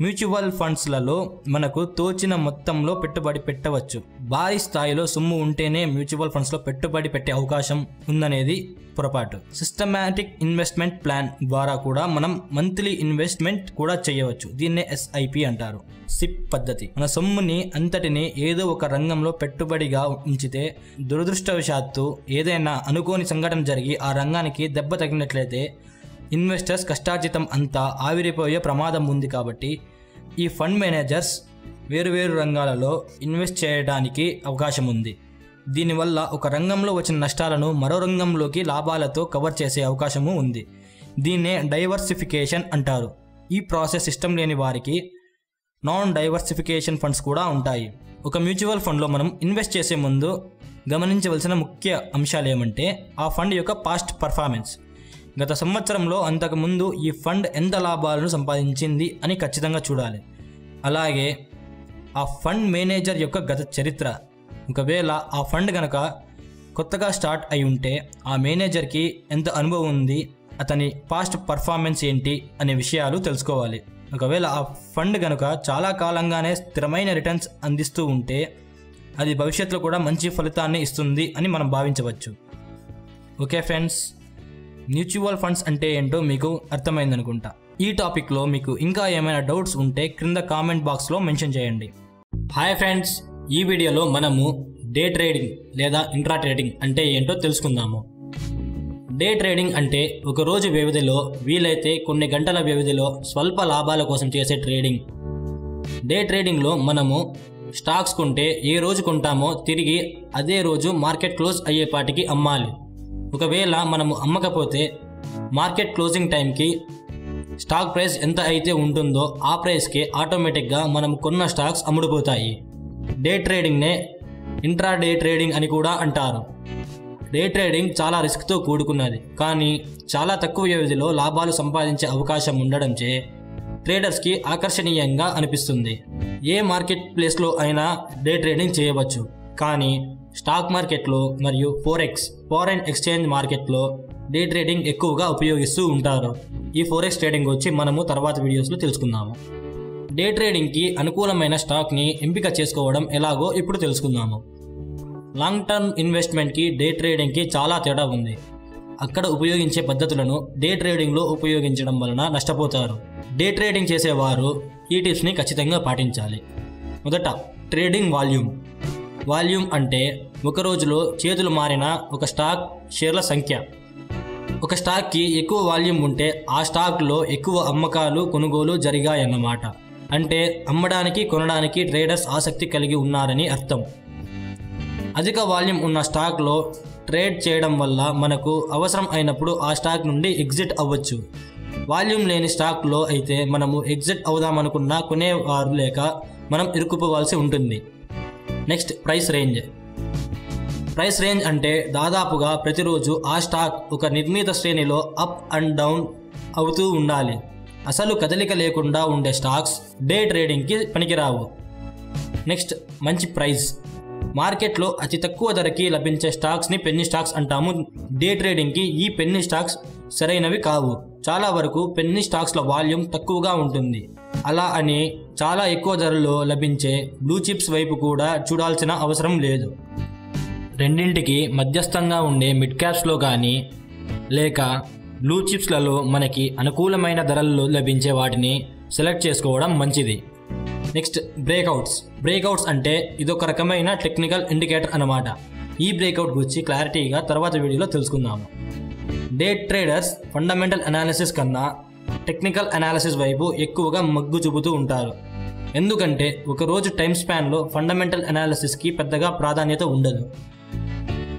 మ్యూచువల్ ఫండ్స్లలో మనకు తోచిన మొత్తంలో పెట్టుబడి పెట్టవచ్చు. భారీ స్థాయిలో సొమ్ము ఉంటేనే మ్యూచువల్ ఫండ్స్లో పెట్టుబడి పెట్టే అవకాశం ఉందనేది పొరపాటు. సిస్టమాటిక్ ఇన్వెస్ట్మెంట్ ప్లాన్ ద్వారా కూడా మనం మంత్లీ ఇన్వెస్ట్మెంట్ కూడా చేయవచ్చు. దీన్నే SIP అంటారు. SIP పద్ధతి. మన సొమ్ముని అంతటిని ఏదో ఒక రంగంలో పెట్టుబడిగా ఉంచితే దురదృష్టవశాత్తు ఏదైనా అనుకోని సంఘటన జరిగి ఆ రంగానికి దెబ్బ తగినట్లయితే ఇన్వెస్టర్స్ కష్టార్జితం అంతా ఆవిరిపోయే ప్రమాదం ఉంది. కాబట్టి ఈ ఫండ్ మేనేజర్స్ వేరువేరు రంగాలలో ఇన్వెస్ట్ చేయడానికి అవకాశం ఉంది. దీనివల్ల ఒక రంగంలో వచ్చిన నష్టాలను మరో రంగంలోకి లాభాలతో కవర్ చేసే అవకాశము ఉంది. దీన్నే డైవర్సిఫికేషన్ అంటారు. ఈ ప్రాసెస్ ఇష్టం లేని వారికి నాన్ డైవర్సిఫికేషన్ ఫండ్స్ కూడా ఉంటాయి. ఒక మ్యూచువల్ ఫండ్లో మనం ఇన్వెస్ట్ చేసే ముందు గమనించవలసిన ముఖ్య అంశాలు ఏమంటే ఆ ఫండ్ యొక్క పాస్ట్ పర్ఫార్మెన్స్. గత సంవత్సరంలో అంతకుముందు ఈ ఫండ్ ఎంత లాభాలను సంపాదించింది అని ఖచ్చితంగా చూడాలి. అలాగే ఆ ఫండ్ మేనేజర్ యొక్క గత చరిత్ర. ఒకవేళ ఆ ఫండ్ కనుక కొత్తగా స్టార్ట్ అయి ఉంటే ఆ మేనేజర్కి ఎంత అనుభవం ఉంది, అతని పాస్ట్ పర్ఫార్మెన్స్ ఏంటి అనే విషయాలు తెలుసుకోవాలి. ఒకవేళ ఆ ఫండ్ కనుక చాలా కాలంగానే స్థిరమైన రిటర్న్స్ అందిస్తూ ఉంటే అది భవిష్యత్తులో కూడా మంచి ఫలితాన్ని ఇస్తుంది అని మనం భావించవచ్చు. ఓకే ఫ్రెండ్స్, మ్యూచువల్ ఫండ్స్ అంటే ఏంటో మీకు అర్థమైందనుకుంటా. ఈ టాపిక్లో మీకు ఇంకా ఏమైనా డౌట్స్ ఉంటే క్రింద కామెంట్ బాక్స్లో మెన్షన్ చేయండి. హాయ్ ఫ్రెండ్స్, ఈ వీడియోలో మనము డే ట్రేడింగ్ లేదా ఇంట్రా ట్రేడింగ్ అంటే ఏంటో తెలుసుకుందాము. డే ట్రేడింగ్ అంటే ఒక రోజు వ్యవధిలో, వీలైతే కొన్ని గంటల వ్యవధిలో స్వల్ప లాభాల కోసం చేసే ట్రేడింగ్. డే ట్రేడింగ్లో మనము స్టాక్స్ కొంటే ఏ రోజు కొంటామో తిరిగి అదే రోజు మార్కెట్ క్లోజ్ అయ్యేపాటికి అమ్మాలి. ఒకవేళ మనము అమ్మకపోతే మార్కెట్ క్లోజింగ్ టైంకి స్టాక్ ప్రైస్ ఎంత అయితే ఉంటుందో ఆ ప్రైస్కి ఆటోమేటిక్గా మనం కొన్న స్టాక్స్ అమ్ముడుపోతాయి. డే ట్రేడింగ్నే ఇంట్రా డే ట్రేడింగ్ అని కూడా అంటారు. డే ట్రేడింగ్ చాలా రిస్క్తో కూడుకున్నది, కానీ చాలా తక్కువ వ్యవధిలో లాభాలు సంపాదించే అవకాశం ఉండడంచే ట్రేడర్స్కి ఆకర్షణీయంగా అనిపిస్తుంది. ఏ మార్కెట్ ప్లేస్లో అయినా డే ట్రేడింగ్ చేయవచ్చు, కానీ స్టాక్ మార్కెట్లో మరియు ఫారెన్ ఎక్స్చేంజ్ మార్కెట్లో డే ట్రేడింగ్ ఎక్కువగా ఉపయోగిస్తూ ఉంటారు. ఈ ఫోరెక్స్ ట్రేడింగ్ వచ్చి మనము తర్వాత వీడియోస్లో తెలుసుకుందాము. డే ట్రేడింగ్కి అనుకూలమైన స్టాక్ని ఎంపిక చేసుకోవడం ఎలాగో ఇప్పుడు తెలుసుకుందాము. లాంగ్ టర్మ్ ఇన్వెస్ట్మెంట్కి డే ట్రేడింగ్కి చాలా తేడా ఉంది. అక్కడ ఉపయోగించే పద్ధతులను డే ట్రేడింగ్లో ఉపయోగించడం వలన నష్టపోతారు. డే ట్రేడింగ్ చేసేవారు ఈ టిప్స్ని ఖచ్చితంగా పాటించాలి. మొదట, ట్రేడింగ్ వాల్యూమ్. వాల్యూమ్ అంటే ఒక రోజులో చేతులు మారిన ఒక స్టాక్ షేర్ల సంఖ్య. ఒక స్టాక్కి ఎక్కువ వాల్యూమ్ ఉంటే ఆ స్టాక్లో ఎక్కువ అమ్మకాలు కొనుగోలు జరిగాయన్నమాట. అంటే అమ్మడానికి కొనడానికి ట్రేడర్స్ ఆసక్తి కలిగి ఉన్నారని అర్థం. అధిక వాల్యూమ్ ఉన్న స్టాక్లో ట్రేడ్ చేయడం వల్ల మనకు అవసరం అయినప్పుడు ఆ స్టాక్ నుండి ఎగ్జిట్ అవ్వచ్చు. వాల్యూమ్ లేని స్టాక్లో అయితే మనము ఎగ్జిట్ అవుదామనుకున్నా కొనేవారు లేక మనం ఇరుక్కుపోవాల్సి ఉంటుంది. Next price range. Price range అంటే దాదాపుగా ప్రతిరోజు ఆ స్టాక్ ఒక నిర్ణీత శ్రేణిలో అప్ అండ్ డౌన్ అవుతూ ఉండాలి. అసలు కదలిక లేకుండా ఉండే స్టాక్స్ డే ట్రేడింగ్కి పనికిరావు. నెక్స్ట్ మంచి ప్రైస్. మార్కెట్లో అతి తక్కువ ధరకి లభించే స్టాక్స్ని పెన్నీ స్టాక్స్ అంటాము. డే ట్రేడింగ్కి ఈ పెన్నీ స్టాక్స్ సరైనవి కావు. చాలా వరకు పెన్నీ స్టాక్స్ల వాల్యూమ్ తక్కువగా ఉంటుంది. అలా అని చాలా ఎక్కువ ధరలో లభించే బ్లూ చిప్స్ వైపు కూడా చూడాల్సిన అవసరం లేదు. రెండింటికి మధ్యస్థంగా ఉండే మిడ్ క్యాప్స్లో కానీ లేక బ్లూ చిప్స్లలో మనకి అనుకూలమైన ధరల్లో లభించే వాటిని సెలెక్ట్ చేసుకోవడం మంచిది. నెక్స్ట్ బ్రేక్అవుట్స్ అంటే ఇదొక రకమైన టెక్నికల్ ఇండికేటర్ అన్నమాట. ఈ బ్రేక్అవుట్ గురించి క్లారిటీగా తర్వాత వీడియోలో తెలుసుకుందాము. డే ట్రేడర్స్ ఫండమెంటల్ అనాలిసిస్ కన్నా టెక్నికల్ అనాలిసిస్ వైపు ఎక్కువగా మొగ్గు చూపుతూ ఉంటారు. ఎందుకంటే ఒకరోజు టైం స్పాన్లో ఫండమెంటల్ అనాలిసిస్కి పెద్దగా ప్రాధాన్యత ఉండదు.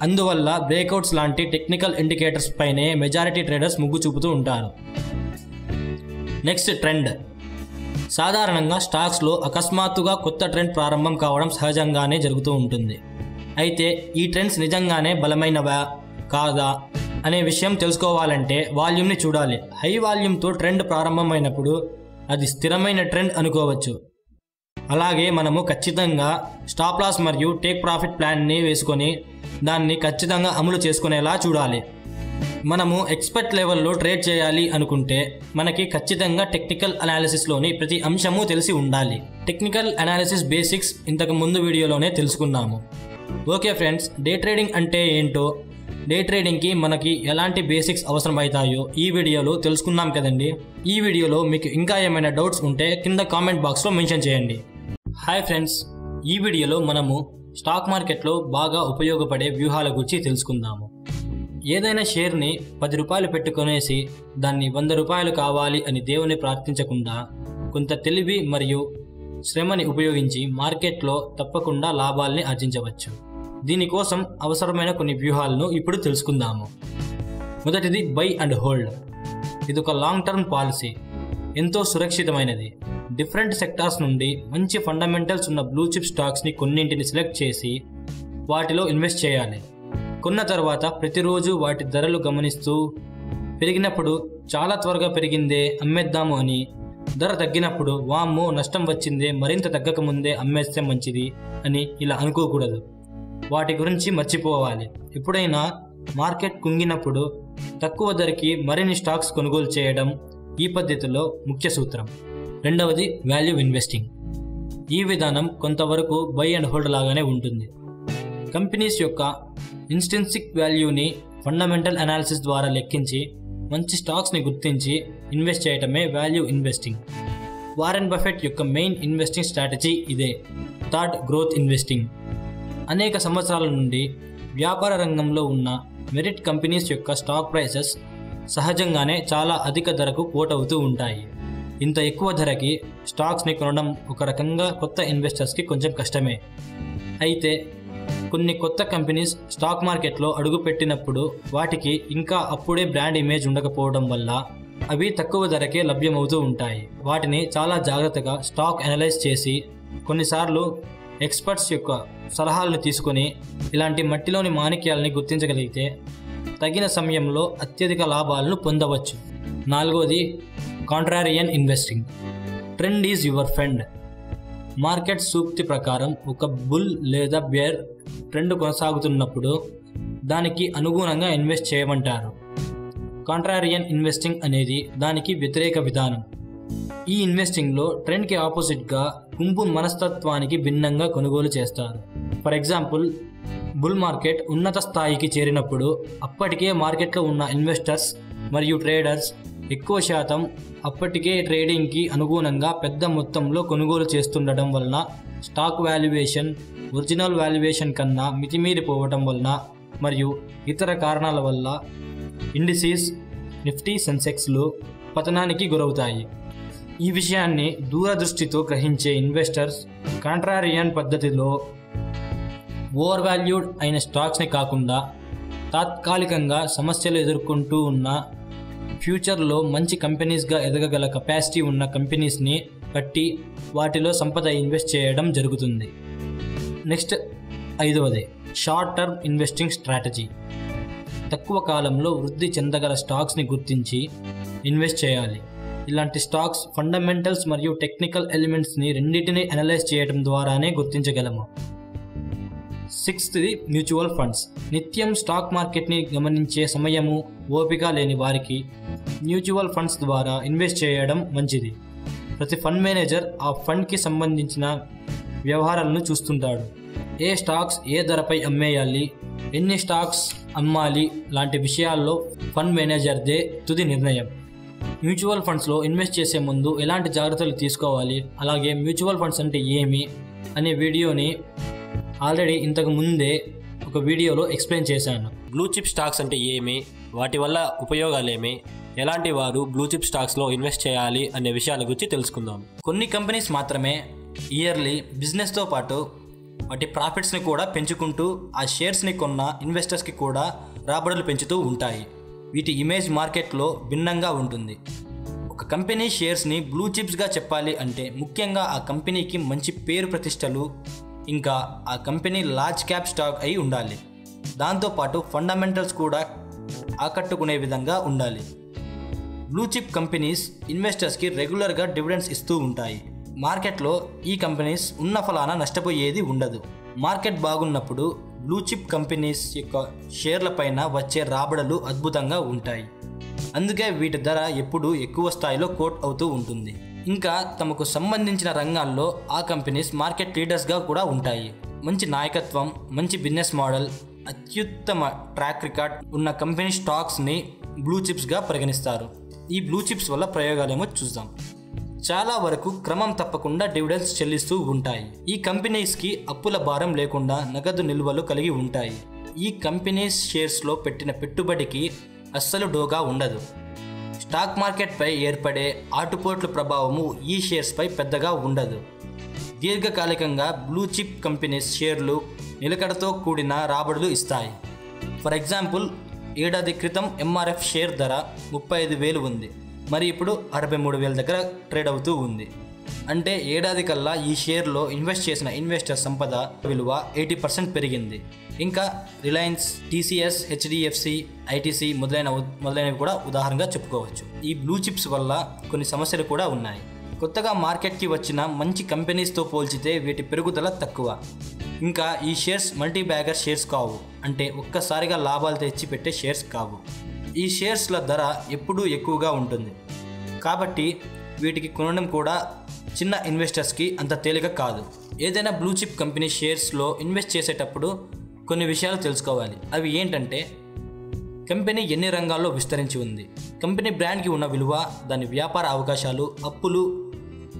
అందువల్ల బ్రేక్అవుట్స్ లాంటి టెక్నికల్ ఇండికేటర్స్ పైనే మెజారిటీ ట్రేడర్స్ మొగ్గు చూపుతూ ఉంటారు. Next trend. సాధారణంగా స్టాక్స్లో అకస్మాత్తుగా కొత్త ట్రెండ్ ప్రారంభం కావడం సహజంగానే జరుగుతూ ఉంటుంది. అయితే ఈ ట్రెండ్స్ నిజంగానే బలమైనవా కాదా అనే విషయం తెలుసుకోవాలంటే వాల్యూమ్ని చూడాలి. హై వాల్యూమ్తో ట్రెండ్ ప్రారంభమైనప్పుడు అది స్థిరమైన ట్రెండ్ అనుకోవచ్చు. అలాగే మనము ఖచ్చితంగా స్టాప్ లాస్ మరియు టేక్ ప్రాఫిట్ ప్లాన్ని వేసుకొని దాన్ని ఖచ్చితంగా అమలు చేసుకునేలా చూడాలి. మనము ఎక్స్పర్ట్ లెవెల్లో ట్రేడ్ చేయాలి అనుకుంటే మనకి ఖచ్చితంగా టెక్నికల్ అనాలిసిస్లోని ప్రతి అంశము తెలిసి ఉండాలి. టెక్నికల్ అనాలిసిస్ బేసిక్స్ ఇంతకు ముందు వీడియోలోనే తెలుసుకున్నాము. ఓకే ఫ్రెండ్స్, డే ట్రేడింగ్ అంటే ఏంటో, డే ట్రేడింగ్కి మనకి ఎలాంటి బేసిక్స్ అవసరం అవుతాయో ఈ వీడియోలో తెలుసుకున్నాం కదండి. ఈ వీడియోలో మీకు ఇంకా ఏమైనా డౌట్స్ ఉంటే కింద కామెంట్ బాక్స్లో మెన్షన్ చేయండి. హాయ్ ఫ్రెండ్స్, ఈ వీడియోలో మనము స్టాక్ మార్కెట్లో బాగా ఉపయోగపడే వ్యూహాల గురించి తెలుసుకుందాము. ఏదైనా షేర్ని 10 రూపాయలు పెట్టుకొనేసి దాన్ని 100 రూపాయలు కావాలి అని దేవుని ప్రార్థించకుండా కొంత తెలివి మరియు శ్రమని ఉపయోగించి మార్కెట్లో తప్పకుండా లాభాల్ని ఆర్జించవచ్చు. దీనికోసం అవసరమైన కొన్ని వ్యూహాలను ఇప్పుడు తెలుసుకుందాము. మొదటిది బై అండ్ హోల్డ్. ఇది ఒక లాంగ్ టర్మ్ పాలసీ, ఎంతో సురక్షితమైనది. డిఫరెంట్ సెక్టార్స్ నుండి మంచి ఫండమెంటల్స్ ఉన్న బ్లూ చిప్ స్టాక్స్ని కొన్నింటిని సెలెక్ట్ చేసి వాటిలో ఇన్వెస్ట్ చేయాలి. కొన్న తర్వాత ప్రతిరోజు వాటి ధరలు గమనిస్తూ పెరిగినప్పుడు చాలా త్వరగా పెరిగిందే అమ్మేద్దాము అని, ధర తగ్గినప్పుడు వామ్మో నష్టం వచ్చిందే మరింత తగ్గకముందే అమ్మేస్తే మంచిది అని ఇలా అనుకోకూడదు. వాటి గురించి మర్చిపోవాలి. ఎప్పుడైనా మార్కెట్ కుంగినప్పుడు తక్కువ ధరకి మరిన్ని స్టాక్స్ కొనుగోలు చేయడం ఈ పద్ధతిలో ముఖ్య సూత్రం. రెండవది వాల్యూ ఇన్వెస్టింగ్. ఈ విధానం కొంతవరకు బై అండ్ హోల్డ్ లాగానే ఉంటుంది. కంపెనీస్ యొక్క ఇన్స్ట్రిన్సిక్ వాల్యూని ఫండమెంటల్ అనాలిసిస్ ద్వారా లెక్కించి మంచి స్టాక్స్ని గుర్తించి ఇన్వెస్ట్ చేయటమే వాల్యూ ఇన్వెస్టింగ్. వారెన్ బఫెట్ యొక్క మెయిన్ ఇన్వెస్టింగ్ స్ట్రాటజీ ఇదే. Third, growth investing. అనేక సంవత్సరాల నుండి వ్యాపార రంగంలో ఉన్న మెరిట్ కంపెనీస్ యొక్క స్టాక్ ప్రైసెస్ సహజంగానే చాలా అధిక ధరకు కోట్ అవుతూ ఉంటాయి. ఇంత ఎక్కువ ధరకి స్టాక్స్ని కొనడం ఒక రకంగా కొత్త ఇన్వెస్టర్స్కి కొంచెం కష్టమే. అయితే కొన్ని కొత్త కంపెనీస్ స్టాక్ మార్కెట్లో అడుగుపెట్టినప్పుడు వాటికి ఇంకా అప్పుడే బ్రాండ్ ఇమేజ్ ఉండకపోవడం వల్ల అవి తక్కువ ధరకే లభ్యమవుతూ ఉంటాయి. వాటిని చాలా జాగ్రత్తగా స్టాక్ అనలైజ్ చేసి కొన్నిసార్లు ఎక్స్పర్ట్స్ యొక్క సలహాలను తీసుకొని ఇలాంటి మట్టిలోని మాణిక్యాలని గుర్తించగలిగితే తగిన సమయంలో అత్యధిక లాభాలను పొందవచ్చు. నాలుగోది contrarian investing. Trend is your friend. Market సూక్తి ప్రకారం ఒక బుల్ లేదా బేర్ ట్రెండ్ కొనసాగుతున్నప్పుడు దానికి అనుగుణంగా ఇన్వెస్ట్ చేయమంటారు. కాంట్రారియన్ ఇన్వెస్టింగ్ అనేది దానికి వ్యతిరేక విధానం. ఈ ఇన్వెస్టింగ్లో ట్రెండ్కి ఆపోజిట్గా గుంపు మనస్తత్వానికి భిన్నంగా కొనుగోలు చేస్తారు. ఫర్ ఎగ్జాంపుల్, బుల్ మార్కెట్ ఉన్నత స్థాయికి చేరినప్పుడు అప్పటికే మార్కెట్లో ఉన్న ఇన్వెస్టర్స్ మరియు ట్రేడర్స్ ఎక్కువ శాతం అప్పటికే ట్రేడింగ్కి అనుగుణంగా పెద్ద మొత్తంలో కొనుగోలు చేస్తుండటం వలన స్టాక్ వాల్యుయేషన్ ఒరిజినల్ వాల్యుయేషన్ కన్నా మితిమీరిపోవటం వలన మరియు ఇతర కారణాల వల్ల ఇండిసీస్ నిఫ్టీ సెన్సెక్స్లు పతనానికి గురవుతాయి. ఈ విషయాన్ని దూరదృష్టితో గ్రహించే ఇన్వెస్టర్స్ కాంట్రారియన్ పద్ధతిలో ఓవర్ వాల్యూడ్ అయిన స్టాక్స్ని కాకుండా తాత్కాలికంగా సమస్యలు ఎదుర్కొంటూ ఉన్న ఫ్యూచర్లో మంచి కంపెనీస్గా ఎదగగల కెపాసిటీ ఉన్న కంపెనీస్ని పట్టి వాటిలో సంపద ఇన్వెస్ట్ చేయడం జరుగుతుంది. నెక్స్ట్ 5వది షార్ట్ టర్మ్ ఇన్వెస్టింగ్ స్ట్రాటజీ. తక్కువ కాలంలో వృద్ధి చెందగల స్టాక్స్ని గుర్తించి ఇన్వెస్ట్ చేయాలి. ఇలాంటి స్టాక్స్ ఫండమెంటల్స్ మరియు టెక్నికల్ ఎలిమెంట్స్ని రెండింటినీ అనలైజ్ చేయడం ద్వారానే గుర్తించగలము. 6ది మ్యూచువల్ ఫండ్స్. నిత్యం స్టాక్ మార్కెట్ని గమనించే సమయము ఓపిక లేని వారికి మ్యూచువల్ ఫండ్స్ ద్వారా ఇన్వెస్ట్ చేయడం మంచిది. ప్రతి ఫండ్ మేనేజర్ ఆ ఫండ్కి సంబంధించిన వ్యవహారాలను చూస్తుంటాడు. ఏ స్టాక్స్ ఏ ధరపై అమ్మేయాలి, ఎన్ని స్టాక్స్ అమ్మాలి లాంటి విషయాల్లో ఫండ్ మేనేజర్దే తుది నిర్ణయం. మ్యూచువల్ ఫండ్స్లో ఇన్వెస్ట్ చేసే ముందు ఎలాంటి జాగ్రత్తలు తీసుకోవాలి, అలాగే మ్యూచువల్ ఫండ్స్ అంటే ఏమి అనే వీడియోని ఆల్రెడీ ఇంతకు ముందే ఒక వీడియోలో ఎక్స్ప్లెయిన్ చేశాను. బ్లూ చిప్ స్టాక్స్ అంటే ఏమి, వాటి వల్ల ఉపయోగాలేమి, ఎలాంటి వారు బ్లూ చిప్ స్టాక్స్లో ఇన్వెస్ట్ చేయాలి అనే విషయాల గురించి తెలుసుకుందాం. కొన్ని కంపెనీస్ మాత్రమే ఇయర్లీ బిజినెస్తో పాటు వాటి ప్రాఫిట్స్ని కూడా పెంచుకుంటూ ఆ షేర్స్ని కొన్న ఇన్వెస్టర్స్కి కూడా రాబడులు పెంచుతూ ఉంటాయి. వీటి ఇమేజ్ మార్కెట్లో భిన్నంగా ఉంటుంది. ఒక కంపెనీ షేర్స్ని బ్లూ చిప్స్గా చెప్పాలి అంటే ముఖ్యంగా ఆ కంపెనీకి మంచి పేరు ప్రతిష్టలు, ఇంకా ఆ కంపెనీ లార్జ్ క్యాప్ స్టాక్ అయి ఉండాలి. దాంతోపాటు ఫండమెంటల్స్ కూడా ఆకట్టుకునే విధంగా ఉండాలి. బ్లూ చిప్ కంపెనీస్ ఇన్వెస్టర్స్కి రెగ్యులర్గా డివిడెండ్స్ ఇస్తూ ఉంటాయి. మార్కెట్లో ఈ కంపెనీస్ ఉన్న ఫలాన నష్టపోయేది ఉండదు. మార్కెట్ బాగున్నప్పుడు బ్లూ చిప్ కంపెనీస్ యొక్క షేర్ల పైన వచ్చే రాబడులు అద్భుతంగా ఉంటాయి. అందుకే వీటి ధర ఎప్పుడూ ఎక్కువ స్థాయిలో కోట్ అవుతూ ఉంటుంది. ఇంకా తమకు సంబంధించిన రంగాల్లో ఆ కంపెనీస్ మార్కెట్ లీడర్స్గా కూడా ఉంటాయి. మంచి నాయకత్వం, మంచి బిజినెస్ మోడల్, అత్యుత్తమ ట్రాక్ రికార్డ్ ఉన్న కంపెనీ స్టాక్స్ని బ్లూ చిప్స్గా పరిగణిస్తారు. ఈ బ్లూ చిప్స్ వల్ల ప్రయోగాలేమో చూద్దాం. చాలా వరకు క్రమం తప్పకుండా డివిడెండ్స్ చెల్లిస్తూ ఉంటాయి. ఈ కంపెనీస్కి అప్పుల భారం లేకుండా నగదు నిల్వలు కలిగి ఉంటాయి. ఈ కంపెనీస్ షేర్స్లో పెట్టిన పెట్టుబడికి అస్సలు డోగా ఉండదు. స్టాక్ మార్కెట్పై ఏర్పడే ఆటుపోట్ల ప్రభావము ఈ షేర్స్పై పెద్దగా ఉండదు. దీర్ఘకాలికంగా బ్లూ చిప్ కంపెనీస్ షేర్లు నిలకడతో కూడిన రాబడులు ఇస్తాయి. ఫర్ ఎగ్జాంపుల్, ఏడాది క్రితం ఎంఆర్ఎఫ్ షేర్ ధర 35,000 ఉంది, మరి ఇప్పుడు 63,000 దగ్గర ట్రేడ్ అవుతూ ఉంది. అంటే ఏడాది కల్లా ఈ షేర్లో ఇన్వెస్ట్ చేసిన ఇన్వెస్టర్ సంపద విలువ 80% పెరిగింది. ఇంకా రిలయన్స్, టీసీఎస్, హెచ్డిఎఫ్సి, ఐటీసీ మొదలైనవి కూడా ఉదాహరణగా చెప్పుకోవచ్చు. ఈ బ్లూ చిప్స్ వల్ల కొన్ని సమస్యలు కూడా ఉన్నాయి. కొత్తగా మార్కెట్కి వచ్చిన మంచి కంపెనీస్తో పోల్చితే వీటి పెరుగుదల తక్కువ. ఇంకా ఈ షేర్స్ మల్టీ బ్యాగర్ షేర్స్ కావు, అంటే ఒక్కసారిగా లాభాలు తెచ్చి పెట్టే షేర్స్ కావు. ఈ షేర్స్ల ధర ఎప్పుడూ ఎక్కువగా ఉంటుంది కాబట్టి వీటికి కొనడం కూడా చిన్న ఇన్వెస్టర్స్కి అంత తేలిక కాదు. ఏదైనా బ్లూ చిప్ కంపెనీ షేర్స్లో ఇన్వెస్ట్ చేసేటప్పుడు కొన్ని విషయాలు తెలుసుకోవాలి. అవి ఏంటంటే, కంపెనీ ఎన్ని రంగాల్లో విస్తరించి ఉంది, కంపెనీ బ్రాండ్కి ఉన్న విలువ, దాని వ్యాపార అవకాశాలు, అప్పులు,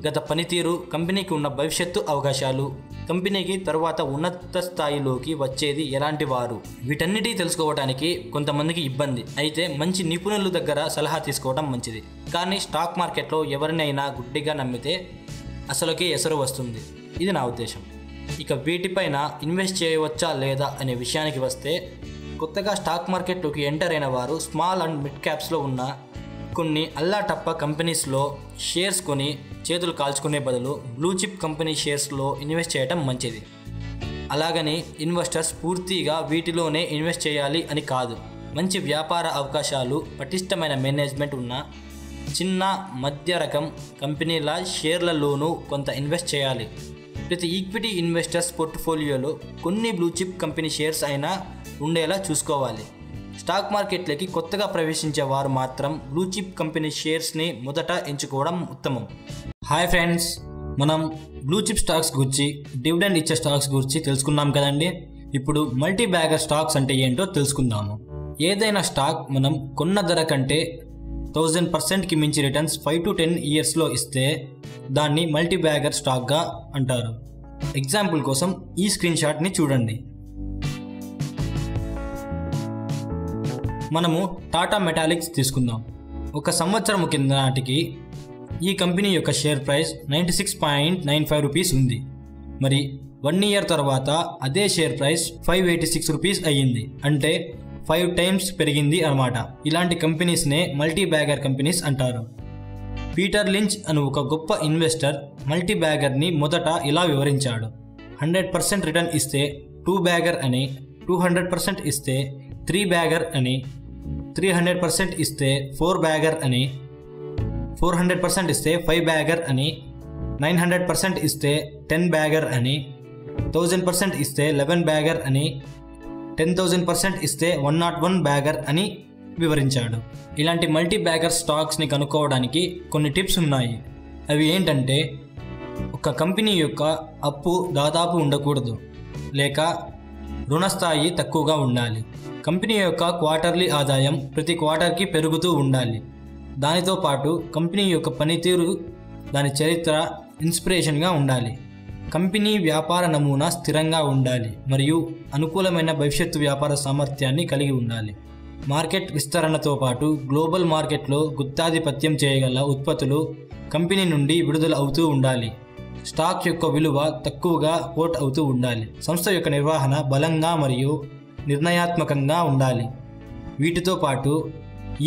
గత పనితీరు, కంపెనీకి ఉన్న భవిష్యత్తు అవకాశాలు, కంపెనీకి తర్వాత ఉన్నత స్థాయిలోకి వచ్చేది ఎలాంటి వారు. వీటన్నిటి తెలుసుకోవడానికి కొంతమందికి ఇబ్బంది అయితే మంచి నిపుణుల దగ్గర సలహా తీసుకోవడం మంచిది. కానీ స్టాక్ మార్కెట్లో ఎవరినైనా గుడ్డిగా నమ్మితే అసలుకే ఎసరు వస్తుంది. ఇది నా ఉద్దేశం. ఇక వీటిపైన ఇన్వెస్ట్ చేయవచ్చా లేదా అనే విషయానికి వస్తే, కొత్తగా స్టాక్ మార్కెట్లోకి ఎంటర్ అయిన వారు స్మాల్ అండ్ మిడ్ క్యాప్స్లో ఉన్న కొన్ని అల్లాటప్ప కంపెనీస్లో షేర్స్ కొని చేతులు కాల్చుకునే బదులు బ్లూ చిప్ కంపెనీ షేర్స్లో ఇన్వెస్ట్ చేయడం మంచిది. అలాగని ఇన్వెస్టర్స్ పూర్తిగా వీటిలోనే ఇన్వెస్ట్ చేయాలి అని కాదు. మంచి వ్యాపార అవకాశాలు, పటిష్టమైన మేనేజ్మెంట్ ఉన్న చిన్న మధ్య రకం కంపెనీల షేర్లలోనూ కొంత ఇన్వెస్ట్ చేయాలి. ప్రతి ఈక్విటీ ఇన్వెస్టర్స్ పోర్ట్ఫోలియోలో కొన్ని బ్లూ చిప్ కంపెనీ షేర్స్ అయినా ఉండేలా చూసుకోవాలి. స్టాక్ మార్కెట్లోకి కొత్తగా ప్రవేశించే వారు మాత్రం బ్లూ చిప్ కంపెనీ షేర్స్ని మొదట ఎంచుకోవడం ఉత్తమం. హాయ్ ఫ్రెండ్స్, మనం బ్లూ చిప్ స్టాక్స్ గురించి, డివిడెండ్ ఇచ్చే స్టాక్స్ గురించి తెలుసుకున్నాం కదండి. ఇప్పుడు మల్టీ బ్యాగర్ స్టాక్స్ అంటే ఏంటో తెలుసుకుందాము. ఏదైనా స్టాక్ మనం కొన్న ధర కంటే 1000%కి మించి రిటర్న్స్ 5 to 10 ఇయర్స్లో ఇస్తే దాన్ని మల్టీ బ్యాగర్ స్టాక్గా అంటారు. ఎగ్జాంపుల్ కోసం ఈ స్క్రీన్ షాట్ని చూడండి. మనము టాటా మెటాలిక్స్ తీసుకుందాం. ఒక సంవత్సరం కింద నాటికి ఈ కంపెనీ యొక్క షేర్ ప్రైస్ 96.95 రూపీస్ ఉంది. మరి 1 ఇయర్ తర్వాత అదే షేర్ ప్రైస్ 586 రూపీస్ అయ్యింది. అంటే 5 టైమ్స్ పెరిగింది అన్నమాట. ఇలాంటి కంపెనీస్నే మల్టీ బ్యాగర్ కంపెనీస్ అంటారు. పీటర్ లించ్ అను ఒక గొప్ప ఇన్వెస్టర్ మల్టీ బ్యాగర్ని మొదట ఇలా వివరించాడు. 100% రిటర్న్ ఇస్తే 2 బ్యాగర్ అని, 200% ఇస్తే 3 బ్యాగర్ అని, 300% ఇస్తే 4 బ్యాగర్ అని, 400% ఇస్తే 5 బ్యాగర్ అని, 900% ఇస్తే 10 బ్యాగర్ అని, 1000% ఇస్తే 11 బ్యాగర్ అని, 10,000% ఇస్తే 101 బ్యాగర్ అని వివరించాడు. ఇలాంటి మల్టీ బ్యాగర్ స్టాక్స్ని కనుక్కోవడానికి కొన్ని టిప్స్ ఉన్నాయి. అవి ఏంటంటే, ఒక కంపెనీ యొక్క అప్పు దాదాపు ఉండకూడదు, లేక రుణస్థాయి తక్కువగా ఉండాలి. కంపెనీ యొక్క క్వార్టర్లీ ఆదాయం ప్రతి క్వార్టర్కి పెరుగుతూ ఉండాలి. దానితో పాటు కంపెనీ యొక్క పనితీరు, దాని చరిత్ర ఇన్స్పిరేషన్గా ఉండాలి. కంపెనీ వ్యాపార నమూనా స్థిరంగా ఉండాలి మరియు అనుకూలమైన భవిష్యత్తు వ్యాపార సామర్థ్యాన్ని కలిగి ఉండాలి. మార్కెట్ విస్తరణతో పాటు గ్లోబల్ మార్కెట్లో గుత్తాధిపత్యం చేయగల ఉత్పత్తులు కంపెనీ నుండి విడుదల అవుతూ ఉండాలి. స్టాక్ యొక్క విలువ తక్కువగా కోట్ అవుతూ ఉండాలి. సంస్థ యొక్క నిర్వహణ బలంగా మరియు నిర్ణయాత్మకంగా ఉండాలి. వీటితో పాటు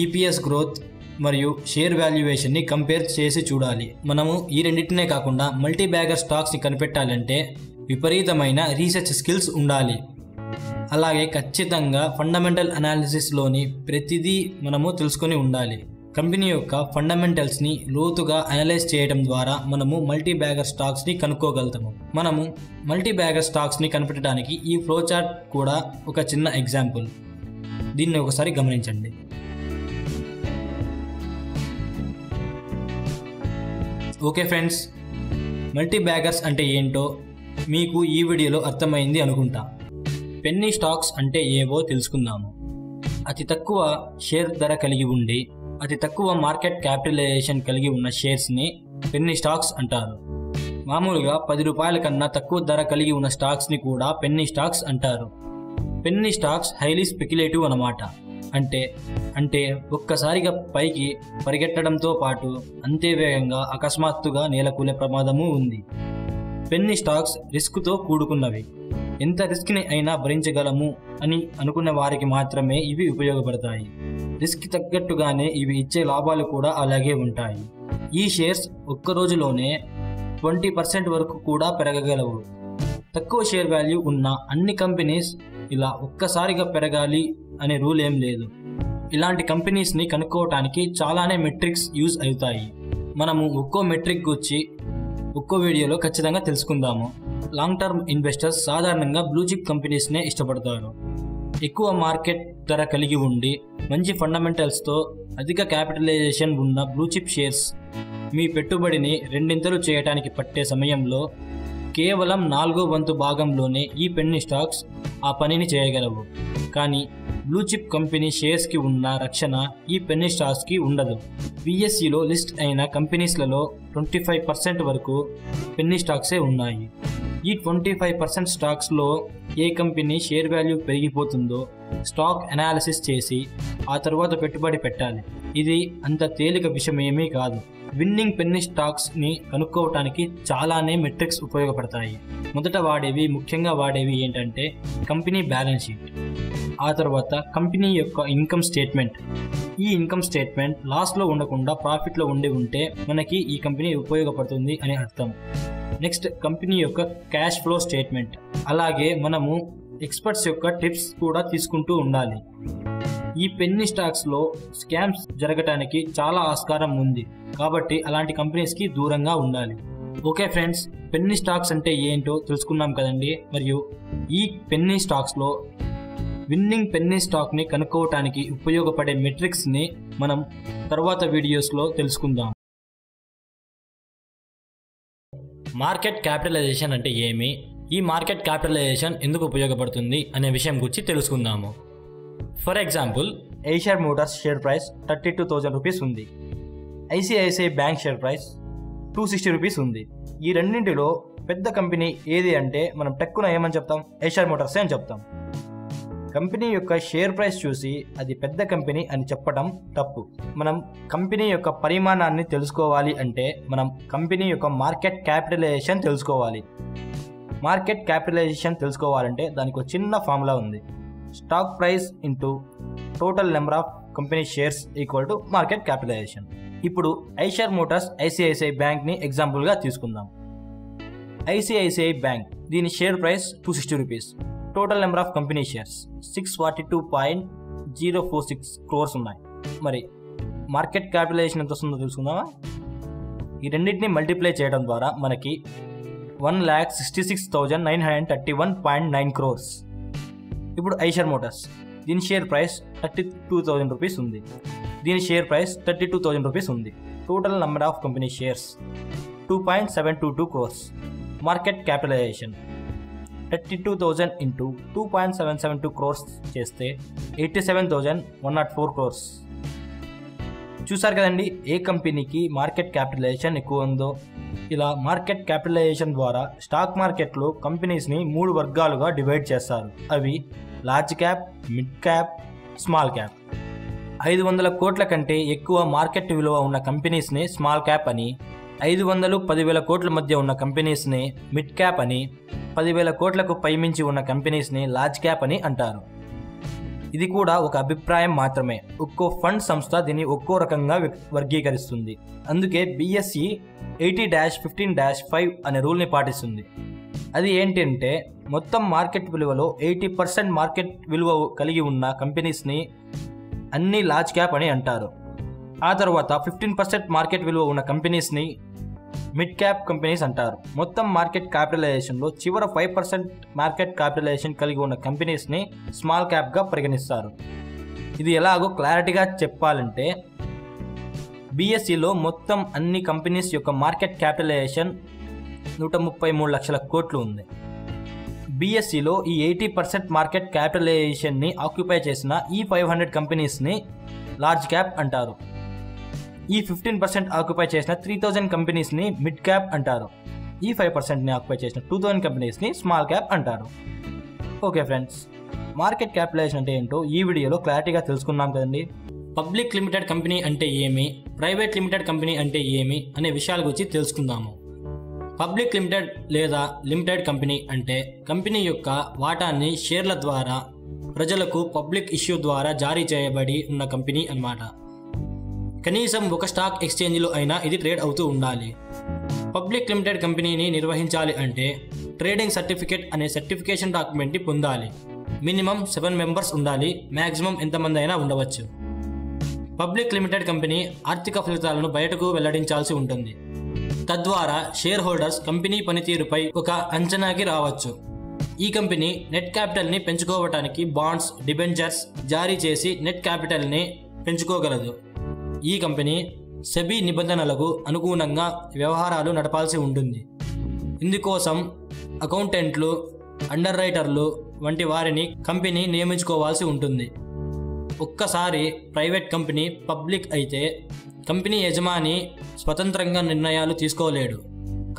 ఈపీఎస్ గ్రోత్ మరియు షేర్ వాల్యుయేషన్ని కంపేర్ చేసి చూడాలి. మనము ఈ రెండింటినే కాకుండా మల్టీ బ్యాగర్ స్టాక్స్ని కనిపెట్టాలంటే విపరీతమైన రీసెర్చ్ స్కిల్స్ ఉండాలి. అలాగే ఖచ్చితంగా ఫండమెంటల్ అనాలిసిస్లోని ప్రతిదీ మనము తెలుసుకొని ఉండాలి. కంపెనీ యొక్క ఫండమెంటల్స్ని లోతుగా అనలైజ్ చేయడం ద్వారా మనము మల్టీ బ్యాగర్ స్టాక్స్ని కనుక్కోగలుగుతాము. మనము మల్టీ బ్యాగర్ స్టాక్స్ని కనిపెట్టడానికి ఈ ఫ్లో చార్ట్ కూడా ఒక చిన్న ఎగ్జాంపుల్. దీన్ని ఒకసారి గమనించండి. ఓకే ఫ్రెండ్స్, మల్టీ బ్యాగర్స్ అంటే ఏంటో మీకు ఈ వీడియోలో అర్థమైంది అనుకుంటా. పెన్నీ స్టాక్స్ అంటే ఏవో తెలుసుకుందాము. అతి తక్కువ షేర్ ధర కలిగి ఉండి అతి తక్కువ మార్కెట్ క్యాపిటలైజేషన్ కలిగి ఉన్న షేర్స్ని పెన్నీ స్టాక్స్ అంటారు. మామూలుగా 10 రూపాయల కన్నా తక్కువ ధర కలిగి ఉన్న స్టాక్స్ని కూడా పెన్నీ స్టాక్స్ అంటారు. పెన్నీ స్టాక్స్ హైలీ స్పెక్యులేటివ్ అన్నమాట. అంటే ఒక్కసారిగా పైకి పరిగెట్టడంతో పాటు అంతే వేగంగా అకస్మాత్తుగా నేలకూలే ప్రమాదము ఉంది. పెన్నీ స్టాక్స్ రిస్క్తో కూడుకున్నవి. ఎంత రిస్క్ని అయినా భరించగలము అని అనుకున్న వారికి మాత్రమే ఇవి ఉపయోగపడతాయి. రిస్క్ తగ్గట్టుగానే ఇవి ఇచ్చే లాభాలు కూడా అలాగే ఉంటాయి. ఈ షేర్స్ ఒక్క రోజులోనే 20% వరకు కూడా పెరగగలవు. తక్కువ షేర్ వాల్యూ ఉన్న అన్ని కంపెనీస్ ఇలా ఒక్కసారిగా పెరగాలి అనే రూల్ ఏం లేదు. ఇలాంటి కంపెనీస్ని కనుక్కోవటానికి చాలానే మెట్రిక్స్ యూజ్ అవుతాయి. మనము ఒక్కో మెట్రిక్ గురించి ఒక్కో వీడియోలో ఖచ్చితంగా తెలుసుకుందాము. లాంగ్ టర్మ్ ఇన్వెస్టర్స్ సాధారణంగా బ్లూ చిప్ కంపెనీస్నే ఇష్టపడతారు. ఎక్కువ మార్కెట్ ధర కలిగి ఉండి మంచి ఫండమెంటల్స్తో అధిక క్యాపిటలైజేషన్ ఉన్న బ్లూ చిప్ షేర్స్ మీ పెట్టుబడిని రెండింతలు చేయడానికి పట్టే సమయంలో కేవలం 1/4 భాగంలోనే ఈ పెన్నీ స్టాక్స్ ఆ పనిని చేయగలవు. కానీ బ్లూ చిప్ కంపెనీ షేర్స్కి ఉన్న రక్షణ ఈ పెన్నీ స్టాక్స్కి ఉండదు. బిఎస్సిలో లిస్ట్ అయిన కంపెనీస్లలో 25% వరకు పెన్నీ స్టాక్సే ఉన్నాయి. ఈ 25% స్టాక్స్లో ఏ కంపెనీ షేర్ వాల్యూ పెరిగిపోతుందో స్టాక్ అనాలిసిస్ చేసి ఆ తర్వాత పెట్టుబడి పెట్టాలి. ఇది అంత తేలిక విషయమేమీ కాదు. విన్నింగ్ పెన్నీ స్టాక్స్ని కనుక్కోవటానికి చాలానే మెట్రిక్స్ ఉపయోగపడతాయి. మొదట ముఖ్యంగా వాడేవి ఏంటంటే కంపెనీ బ్యాలెన్స్ షీట్, ఆ తర్వాత కంపెనీ యొక్క ఇన్కమ్ స్టేట్మెంట్. ఈ ఇన్కమ్ స్టేట్మెంట్ లాస్లో ఉండకుండా ప్రాఫిట్లో ఉంటే మనకి ఈ కంపెనీ ఉపయోగపడుతుంది అని అర్థం. నెక్స్ట్ కంపెనీ యొక్క క్యాష్ ఫ్లో స్టేట్మెంట్. అలాగే మనము ఎక్స్పర్ట్స్ యొక్క టిప్స్ కూడా తీసుకుంటూ ఉండాలి. ఈ పెన్నీ స్టాక్స్లో స్కామ్స్ జరగటానికి చాలా ఆస్కారం ఉంది కాబట్టి అలాంటి కంపెనీస్కి దూరంగా ఉండాలి. ఓకే ఫ్రెండ్స్, పెన్నీ స్టాక్స్ అంటే ఏంటో తెలుసుకున్నాం కదండి. మరియు ఈ పెన్నీ స్టాక్స్లో విన్నింగ్ పెన్నీ స్టాక్ని కనుక్కోవటానికి ఉపయోగపడే మెట్రిక్స్ని మనం తర్వాత వీడియోస్లో తెలుసుకుందాం. మార్కెట్ క్యాపిటలైజేషన్ అంటే ఏమి, ఈ మార్కెట్ క్యాపిటలైజేషన్ ఎందుకు ఉపయోగపడుతుంది అనే విషయం గురించి తెలుసుకుందాము. For example, Eicher Motors share price 32,000 rupees ఉంది. ICICI Bank share price 260 rupees ఉంది. ఈ రెండింటిలో పెద్ద కంపెనీ ఏది అంటే మనం టెక్కున ఏమని చెప్తాం? ఐషర్ మోటార్స్ అని చెప్తాం. కంపెనీ యొక్క షేర్ ప్రైస్ చూసి అది పెద్ద కంపెనీ అని చెప్పడం తప్పు. మనం కంపెనీ యొక్క పరిమాణాన్ని తెలుసుకోవాలి అంటే మనం కంపెనీ యొక్క మార్కెట్ క్యాపిటలైజేషన్ తెలుసుకోవాలి. మార్కెట్ క్యాపిటలైజేషన్ తెలుసుకోవాలంటే దానికి ఒక చిన్న ఫార్ములా ఉంది. Stock price into total number of company shares equal to market capitalisation. ఇప్పుడు ఐషర్ మోటార్స్ ఐసిఐసిఐ బ్యాంక్ని ఎగ్జాంపుల్గా తీసుకుందాం. ఐసిఐసిఐ బ్యాంక్ దీని share price 260 rupees. Total number of company shares 642.046 crores ఉన్నాయి. మరి మార్కెట్ క్యాపిటలైజేషన్ ఎంత వస్తుందో తెలుసుకుందామా? ఈ రెండింటిని మల్టిప్లై చేయడం ద్వారా మనకి 1,66,931.9 crores. ఇప్పుడు ఐషర్ మోటార్స్ దీని షేర్ ప్రైస్ 32,000 రూపీస్ ఉంది. దీని షేర్ ప్రైస్ 32,000 రూపీస్ ఉంది. Total number of company shares 2.722 crores. Market capitalisation 32,000 into 2.772 crores చేస్తే 87,104 crores. చూసారు కదండి ఏ కంపెనీకి మార్కెట్ క్యాపిటలైజేషన్ ఎక్కువ ఉందో. ఇలా మార్కెట్ క్యాపిటలైజేషన్ ద్వారా స్టాక్ మార్కెట్లో కంపెనీస్ని 3 వర్గాలుగా డివైడ్ చేస్తారు. అవి large cap, mid cap, small cap. 500 కోట్ల కంటే ఎక్కువ మార్కెట్ విలువ ఉన్న కంపెనీస్ని స్మాల్ క్యాప్ అని, 500-10,000 కోట్ల మధ్య ఉన్న కంపెనీస్ని మిడ్ క్యాప్ అని, 10,000 కోట్లకు పైమించి ఉన్న కంపెనీస్ని లార్జ్ క్యాప్ అని అంటారు. ఇది కూడా ఒక అభిప్రాయం మాత్రమే. ఒక్కో ఫండ్ సంస్థ దీన్ని ఒక్కో రకంగా వర్గీకరిస్తుంది. అందుకే BSE 80-15-5 అనే రూల్ని పాటిస్తుంది. అది ఏంటంటే మొత్తం మార్కెట్ విలువలో 80% మార్కెట్ విలువ కలిగి ఉన్న కంపెనీస్ని అన్ని లార్జ్ క్యాప్ అని అంటారు. ఆ తర్వాత 15% మార్కెట్ విలువ ఉన్న కంపెనీస్ని మిడ్ క్యాప్ కంపెనీస్ అంటారు. మొత్తం మార్కెట్ క్యాపిటలైజేషన్లో చివరి 5% మార్కెట్ క్యాపిటలైజేషన్ కలిగి ఉన్న కంపెనీస్ని స్మాల్ క్యాప్గా పరిగణిస్తారు. ఇది ఎలాగో క్లారిటీగా చెప్పాలంటే BSEలో మొత్తం అన్ని కంపెనీస్ యొక్క మార్కెట్ క్యాపిటలైజేషన్ 133 లక్షల కోట్లు ఉంది. BSEలో ఈ 80% మార్కెట్ క్యాపిటలైజేషన్ని ఆక్యుపై చేసిన ఈ 500 కంపెనీస్ని లార్జ్ క్యాప్ అంటారు. ఈ 15% ఆక్యుపై చేసిన 3,000 కంపెనీస్ని మిడ్ క్యాప్ అంటారు. ఈ 5%ని ఆక్యుపై చేసిన 2,000 కంపెనీస్ని స్మాల్ క్యాప్ అంటారు. ఓకే ఫ్రెండ్స్, మార్కెట్ క్యాపిటలైజేషన్ అంటే ఏంటో ఈ వీడియోలో క్లారిటీగా తెలుసుకున్నాం కదండి. పబ్లిక్ లిమిటెడ్ కంపెనీ అంటే ఏమి, ప్రైవేట్ లిమిటెడ్ కంపెనీ అంటే ఏమి అనే విషయాల గురించి తెలుసుకుందాము. పబ్లిక్ లిమిటెడ్ లేదా లిమిటెడ్ కంపెనీ అంటే కంపెనీ యొక్క వాటాన్ని షేర్ల ద్వారా ప్రజలకు పబ్లిక్ ఇష్యూ ద్వారా జారీ చేయబడి ఉన్న కంపెనీ అన్నమాట. కనీసం ఒక స్టాక్ ఎక్స్చేంజ్లో అయినా ఇది ట్రేడ్ అవుతూ ఉండాలి. పబ్లిక్ లిమిటెడ్ కంపెనీని నిర్వహించాలి అంటే ట్రేడింగ్ సర్టిఫికేట్ అనే సర్టిఫికేషన్ డాక్యుమెంట్ని పొందాలి. మినిమం 7 మెంబర్స్ ఉండాలి. మ్యాక్సిమం ఎంతమంది అయినా ఉండవచ్చు. పబ్లిక్ లిమిటెడ్ కంపెనీ ఆర్థిక ఫలితాలను బయటకు వెల్లడించాల్సి ఉంటుంది. తద్వారా షేర్ హోల్డర్స్ కంపెనీ పనితీరుపై ఒక అంచనాకి రావచ్చు. ఈ కంపెనీ నెట్ క్యాపిటల్ని పెంచుకోవటానికి బాండ్స్, డిబెంచర్స్ జారీ చేసి నెట్ క్యాపిటల్ని పెంచుకోగలదు. ఈ కంపెనీ సెబీ నిబంధనలకు అనుగుణంగా వ్యవహారాలు నడపాల్సి ఉంటుంది. ఇందుకోసం అకౌంటెంట్లు, అండర్ రైటర్లు వంటి వారిని కంపెనీ నియమించుకోవాల్సి ఉంటుంది. ఒక్కసారి ప్రైవేట్ కంపెనీ పబ్లిక్ అయితే కంపెనీ యజమాని స్వతంత్రంగా నిర్ణయాలు తీసుకోలేడు.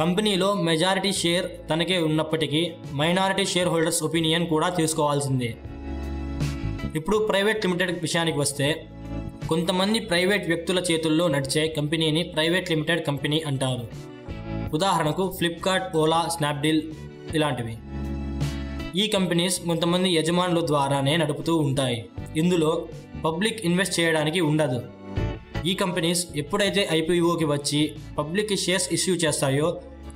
కంపెనీలో మెజారిటీ షేర్ తనకే ఉన్నప్పటికీ మైనారిటీ షేర్ హోల్డర్స్ ఒపీనియన్ కూడా తీసుకోవాల్సిందే. ఇప్పుడు ప్రైవేట్ లిమిటెడ్ విషయానికి వస్తే కొంతమంది ప్రైవేట్ వ్యక్తుల చేతుల్లో నడిచే కంపెనీని ప్రైవేట్ లిమిటెడ్ కంపెనీ అంటారు. ఉదాహరణకు ఫ్లిప్కార్ట్, ఓలా, స్నాప్డీల్ ఇలాంటివి. ఈ కంపెనీస్ కొంతమంది యజమానుల ద్వారానే నడుపుతూ ఉంటాయి. ఇందులో పబ్లిక్ ఇన్వెస్ట్ చేయడానికి ఉండదు. ఈ కంపెనీస్ ఎప్పుడైతే IPOకి వచ్చి పబ్లిక్ షేర్స్ ఇష్యూ చేస్తాయో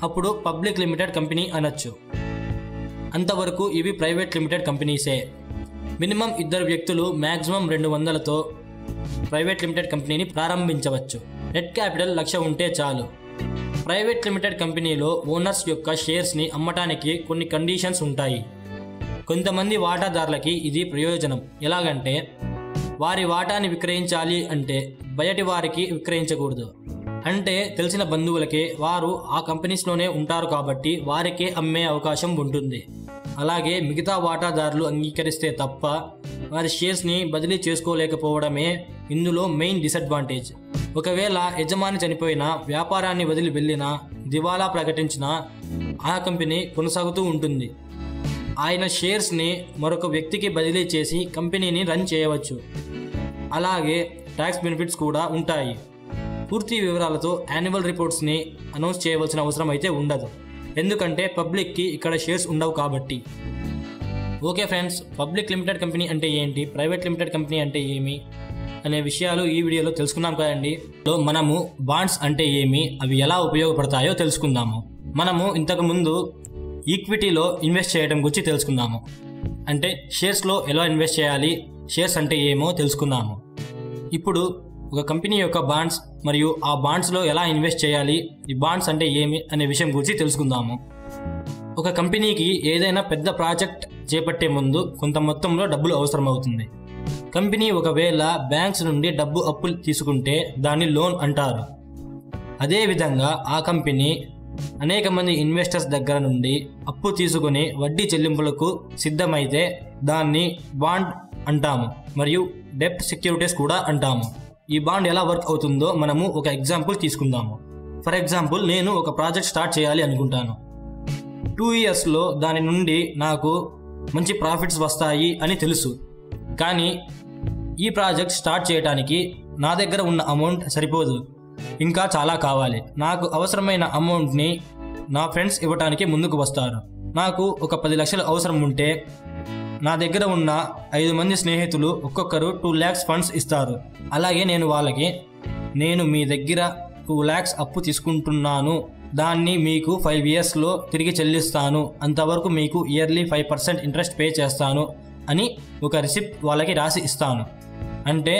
అప్పుడు పబ్లిక్ లిమిటెడ్ కంపెనీ అనొచ్చు. అంతవరకు ఇవి ప్రైవేట్ లిమిటెడ్ కంపెనీసే. మినిమం 2 వ్యక్తులు మ్యాక్సిమం 200తో ప్రైవేట్ లిమిటెడ్ కంపెనీని ప్రారంభించవచ్చు. నెట్ క్యాపిటల్ 1,00,000 ఉంటే చాలు. ప్రైవేట్ లిమిటెడ్ కంపెనీలో ఓనర్స్ యొక్క షేర్స్ని అమ్మటానికి కొన్ని కండిషన్స్ ఉంటాయి. కొంతమంది వాటాదారులకి ఇది ప్రయోజనం. ఎలాగంటే వారి వాటాని విక్రయించాలి అంటే బయటి వారికి విక్రయించకూడదు. అంటే తెలిసిన బంధువులకే, వారు ఆ కంపెనీస్లోనే ఉంటారు కాబట్టి వారికే అమ్మే అవకాశం ఉంటుంది. అలాగే మిగతా వాటాదారులు అంగీకరిస్తే తప్ప వారి షేర్స్ని బదిలీ చేసుకోలేకపోవడమే ఇందులో మెయిన్ డిసడ్వాంటేజ్. ఒకవేళ యజమాని చనిపోయినా, వ్యాపారాన్ని వదిలి వెళ్ళినా, దివాలా ప్రకటించినా ఆ కంపెనీ కొనసాగుతూ ఉంటుంది. ఆయన షేర్స్ని మరొక వ్యక్తికి బదిలీ చేసి కంపెనీని రన్ చేయవచ్చు. అలాగే ట్యాక్స్ బెనిఫిట్స్ కూడా ఉంటాయి. పూర్తి వివరాలతో యాన్యువల్ రిపోర్ట్స్ని అనౌన్స్ చేయవలసిన అవసరం అయితే ఉండదు, ఎందుకంటే పబ్లిక్కి ఇక్కడ షేర్స్ ఉండవు కాబట్టి. Okay friends, public limited company అంటే ఏంటి, ప్రైవేట్ లిమిటెడ్ కంపెనీ అంటే ఏమి అనే విషయాలు ఈ వీడియోలో తెలుసుకున్నాం కదండి. మనము బాండ్స్ అంటే ఏమి, అవి ఎలా ఉపయోగపడతాయో తెలుసుకుందాము. మనము ఇంతకుముందు ఈక్విటీలో ఇన్వెస్ట్ చేయడం గురించి తెలుసుకుందాము. అంటే షేర్స్లో ఎలా ఇన్వెస్ట్ చేయాలి, షేర్స్ అంటే ఏమో తెలుసుకుందాము. ఇప్పుడు ఒక కంపెనీ యొక్క బాండ్స్ మరియు ఆ బాండ్స్లో ఎలా ఇన్వెస్ట్ చేయాలి, ఈ బాండ్స్ అంటే ఏమి అనే విషయం గురించి తెలుసుకుందాము. ఒక కంపెనీకి ఏదైనా పెద్ద ప్రాజెక్ట్ చేపట్టే ముందు కొంత మొత్తంలో డబ్బులు అవసరమవుతుంది. కంపెనీ ఒకవేళ బ్యాంక్స్ నుండి డబ్బు అప్పులు తీసుకుంటే దాన్ని లోన్ అంటారు. అదేవిధంగా ఆ కంపెనీ అనేక మంది ఇన్వెస్టర్స్ దగ్గర నుండి అప్పు తీసుకుని వడ్డీ చెల్లింపులకు సిద్ధమైతే దాన్ని బాండ్ అంటాము, మరియు డెప్ట్ సెక్యూరిటీస్ కూడా అంటాము. ఈ బాండ్ ఎలా వర్క్ అవుతుందో మనము ఒక ఎగ్జాంపుల్ తీసుకుందాము. ఫర్ ఎగ్జాంపుల్, నేను ఒక ప్రాజెక్ట్ స్టార్ట్ చేయాలి అనుకుంటాను. 2 ఇయర్స్లో దాని నుండి నాకు మంచి ప్రాఫిట్స్ వస్తాయి అని తెలుసు. కానీ ఈ ప్రాజెక్ట్ స్టార్ట్ చేయడానికి నా దగ్గర ఉన్న అమౌంట్ సరిపోదు, ఇంకా చాలా కావాలి. నాకు అవసరమైన అమౌంట్ని నా ఫ్రెండ్స్ ఇవ్వడానికి ముందుకు వస్తారు. నాకు ఒక 10 లక్షలు అవసరం ఉంటే నా దగ్గర ఉన్న 5 మంది స్నేహితులు ఒక్కొక్కరు 2 lakhs ఫండ్స్ ఇస్తారు. అలాగే నేను వాళ్ళకి, నేను మీ దగ్గర 2 lakhs అప్పు తీసుకుంటున్నాను, దాన్ని మీకు 5 ఇయర్స్లో తిరిగి చెల్లిస్తాను, అంతవరకు మీకు ఇయర్లీ 5% ఇంట్రెస్ట్ పే చేస్తాను అని ఒక రిసిప్ట్ వాళ్ళకి రాసి ఇస్తాను. అంటే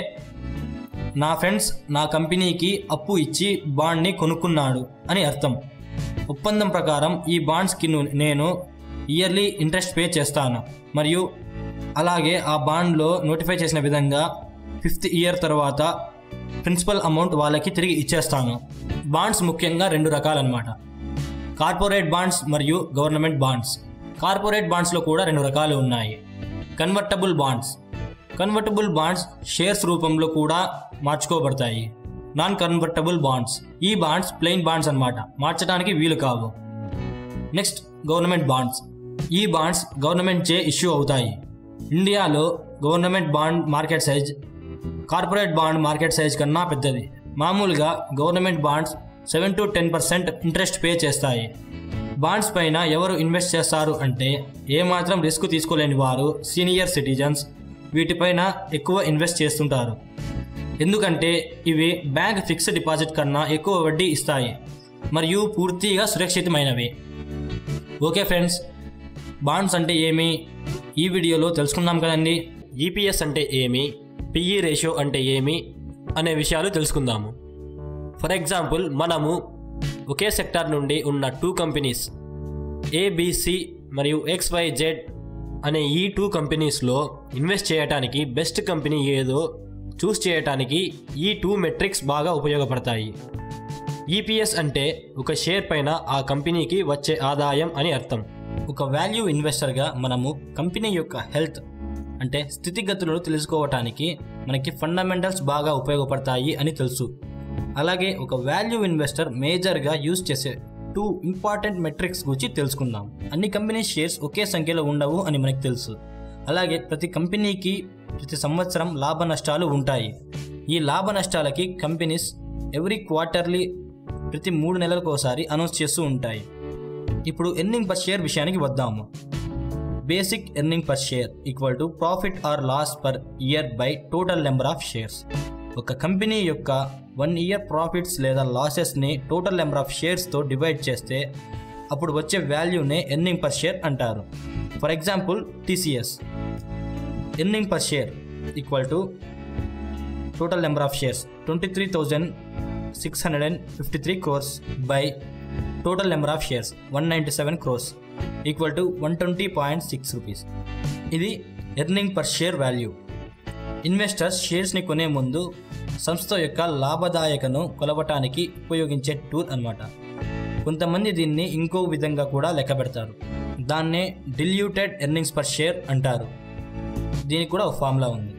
నా ఫ్రెండ్స్ నా కంపెనీకి అప్పు ఇచ్చి బాండ్ని కొనుక్కున్నాడు అని అర్థం. ఒప్పందం ప్రకారం ఈ బాండ్స్కి నేను ఇయర్లీ ఇంట్రెస్ట్ పే చేస్తాను, మరియు అలాగే ఆ బాండ్లో నోటిఫై చేసిన విధంగా 5th ఇయర్ తర్వాత ప్రిన్సిపల్ అమౌంట్ వాళ్ళకి తిరిగి ఇచ్చేస్తాను. బాండ్స్ ముఖ్యంగా 2 రకాలన్నమాట, కార్పొరేట్ బాండ్స్ మరియు గవర్నమెంట్ బాండ్స్. కార్పొరేట్ బాండ్స్లో కూడా 2 రకాలు ఉన్నాయి. Convertible bonds. Convertible bonds shares రూపంలో కూడా మార్చుకోబడతాయి. నాన్ కన్వర్టబుల్ బాండ్స్, ఈ బాండ్స్ ప్లెయిన్ బాండ్స్ అన్నమాట, మార్చడానికి వీలు కావు. Next government bonds. ఈ బాండ్స్ గవర్నమెంట్ చే ఇష్యూ అవుతాయి. ఇండియాలో government bond market size corporate bond market size కన్నా పెద్దది. మామూలుగా government bonds 7 to 10% interest pay చేస్తాయి. బాండ్స్ పైన ఎవరు ఇన్వెస్ట్ చేస్తారు అంటే ఏమాత్రం రిస్క్ తీసుకోలేని వారు, సీనియర్ సిటిజన్స్ వీటిపైన ఎక్కువ ఇన్వెస్ట్ చేస్తుంటారు. ఎందుకంటే ఇవి బ్యాంక్ ఫిక్స్డ్ డిపాజిట్ కన్నా ఎక్కువ వడ్డీ ఇస్తాయి మరియు పూర్తిగా సురక్షితమైనవి. ఓకే ఫ్రెండ్స్, బాండ్స్ అంటే ఏమి ఈ వీడియోలో తెలుసుకున్నాం కదండి. ఈపీఎస్ అంటే ఏమి, పిఈ రేషియో అంటే ఏమి అనే విషయాలు తెలుసుకుందాము. ఫర్ ఎగ్జాంపుల్, మనము ఒకే సెక్టార్ నుండి ఉన్న 2 కంపెనీస్ ఏబిసి మరియు XYZ అనే ఈ 2 కంపెనీస్లో ఇన్వెస్ట్ చేయడానికి బెస్ట్ కంపెనీ ఏదో చూస్ చేయడానికి ఈ 2 మెట్రిక్స్ బాగా ఉపయోగపడతాయి. ఈపీఎస్ అంటే ఒక షేర్ పైన ఆ కంపెనీకి వచ్చే ఆదాయం అని అర్థం. ఒక వాల్యూ ఇన్వెస్టర్గా మనము కంపెనీ యొక్క హెల్త్ అంటే స్థితిగతులను తెలుసుకోవటానికి మనకి ఫండమెంటల్స్ బాగా ఉపయోగపడతాయి అని తెలుసు. అలాగే ఒక వాల్యూ ఇన్వెస్టర్ మేజర్గా యూజ్ చేసే 2 ఇంపార్టెంట్ మెట్రిక్స్ గురించి తెలుసుకుందాం. అన్ని కంపెనీ షేర్స్ ఒకే సంఖ్యలో ఉండవు అని మనకు తెలుసు. అలాగే ప్రతి కంపెనీకి ప్రతి సంవత్సరం లాభ నష్టాలు ఉంటాయి. ఈ లాభ నష్టాలకి కంపెనీస్ ఎవ్రీ క్వార్టర్లీ ప్రతి 3 నెలలకు ఒకసారి అనౌన్స్ చేస్తూ ఉంటాయి. ఇప్పుడు ఎర్నింగ్ పర్ షేర్ విషయానికి వద్దాము. Basic earning per share equal to profit or loss per year by total number of shares. ఒక కంపెనీ యొక్క 1 ఇయర్ ప్రాఫిట్స్ లేదా లాసెస్ని టోటల్ నెంబర్ ఆఫ్ షేర్స్తో డివైడ్ చేస్తే అప్పుడు వచ్చే వాల్యూనే ఎర్నింగ్ పర్ షేర్ అంటారు. For example, TCS earning per share equal to total number of shares 23,653 crores by total number of shares 197 crores equal to 120.6 rupees. ఇది earning per share value. Investors షేర్స్ని కొనే ముందు సంస్థ యొక్క లాభదాయకను కొలవటానికి ఉపయోగించే టూల్ అన్నమాట. కొంతమంది దీన్ని ఇంకో విధంగా కూడా లెక్క పెడతారు. దాన్నే డిల్యూటెడ్ ఎర్నింగ్స్ పర్ షేర్ అంటారు. దీనికి కూడా ఒక ఫార్ములా ఉంది.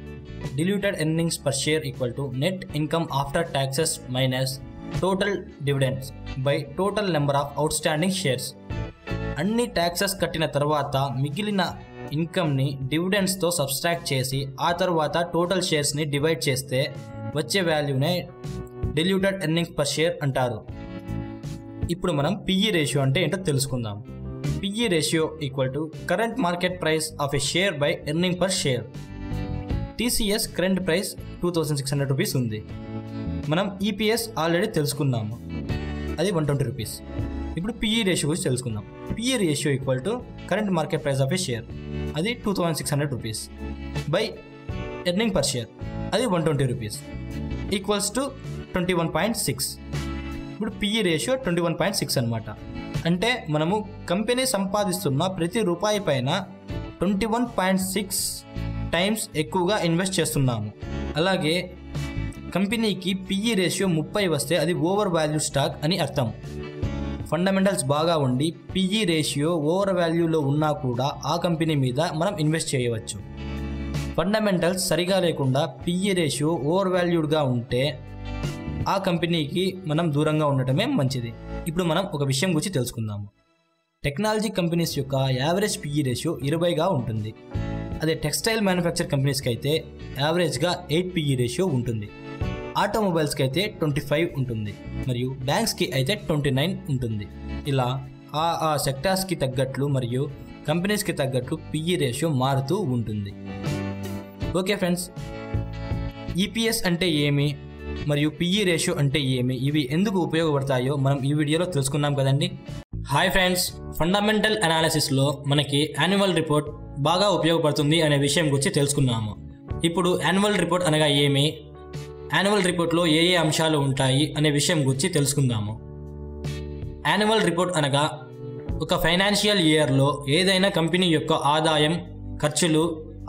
Diluted earnings per share equal to net income after taxes minus total dividends by total number of outstanding shares. అన్ని ట్యాక్సెస్ కట్టిన తర్వాత మిగిలిన ఇన్కమ్ని డివిడెండ్స్తో సబ్స్ట్రాక్ట్ చేసి ఆ తర్వాత టోటల్ షేర్స్ని డివైడ్ చేస్తే వచ్చే వాల్యూనే డిల్యూటెడ్ ఎర్నింగ్స్ పర్ షేర్ అంటారు. ఇప్పుడు మనం పిఈ రేషియో అంటే ఏంటో తెలుసుకుందాం. PE ratio equal to current market price of a share by earning per share. TCS current price 2600 rupees ఉంది. మనం ఈపీఎస్ ఆల్రెడీ తెలుసుకున్నాము, అది 120 రూపీస్. ఇప్పుడు పిఈ రేషియో గురించి తెలుసుకుందాం. PE ratio equal to current market price of A share, అది 2600 rupees, by earning per share, అది 120 rupees, equals to 21.6. ఇప్పుడు పిఈ రేషియో 21.6 అనమాట. అంటే మనము కంపెనీ సంపాదిస్తున్న ప్రతి రూపాయి పైన 21.6 టైమ్స్ ఎక్కువగా ఇన్వెస్ట్ చేస్తున్నాము. అలాగే కంపెనీకి పిఈ రేషియో 30 వస్తే అది ఓవర్ వాల్యూ స్టాక్ అని అర్థం. ఫండమెంటల్స్ బాగా ఉండి పిఈ రేషియో ఓవర్ వాల్యూలో ఉన్నా కూడా ఆ కంపెనీ మీద మనం ఇన్వెస్ట్ చేయవచ్చు. ఫండమెంటల్స్ సరిగా లేకుండా పిఈ రేషియో ఓవర్ వాల్యూడ్గా ఉంటే ఆ కంపెనీకి మనం దూరంగా ఉండటమే మంచిది. ఇప్పుడు మనం ఒక విషయం గురించి తెలుసుకుందాము. టెక్నాలజీ కంపెనీస్ యొక్క యావరేజ్ పిఈ రేషియో 20గా ఉంటుంది. అదే టెక్స్టైల్ మ్యానుఫ్యాక్చర్ కంపెనీస్కి అయితే యావరేజ్గా 8 పిఈ రేషియో ఉంటుంది. ఆటోమొబైల్స్కి అయితే 25 ఉంటుంది, మరియు బ్యాంక్స్కి అయితే 29 ఉంటుంది. ఇలా ఆ సెక్టార్స్కి తగ్గట్లు మరియు కంపెనీస్కి తగ్గట్లు పిఈ రేషియో మారుతూ ఉంటుంది. ఓకే ఫ్రెండ్స్, ఈపీఎస్ అంటే ఏమి మరియు పిఈ రేషియో అంటే ఏమి, ఇవి ఎందుకు ఉపయోగపడతాయో మనం ఈ వీడియోలో తెలుసుకున్నాం కదండి. హాయ్ ఫ్రెండ్స్, ఫండమెంటల్ అనాలిసిస్లో మనకి యాన్యువల్ రిపోర్ట్ బాగా ఉపయోగపడుతుంది అనే విషయం గురించి తెలుసుకున్నాము. ఇప్పుడు యాన్యువల్ రిపోర్ట్ అనగా ఏమి, యాన్యువల్ రిపోర్ట్లో ఏ ఏ అంశాలు ఉంటాయి అనే విషయం గురించి తెలుసుకుందాము. యాన్యువల్ రిపోర్ట్ అనగా ఒక ఫైనాన్షియల్ ఇయర్లో ఏదైనా కంపెనీ యొక్క ఆదాయం, ఖర్చులు,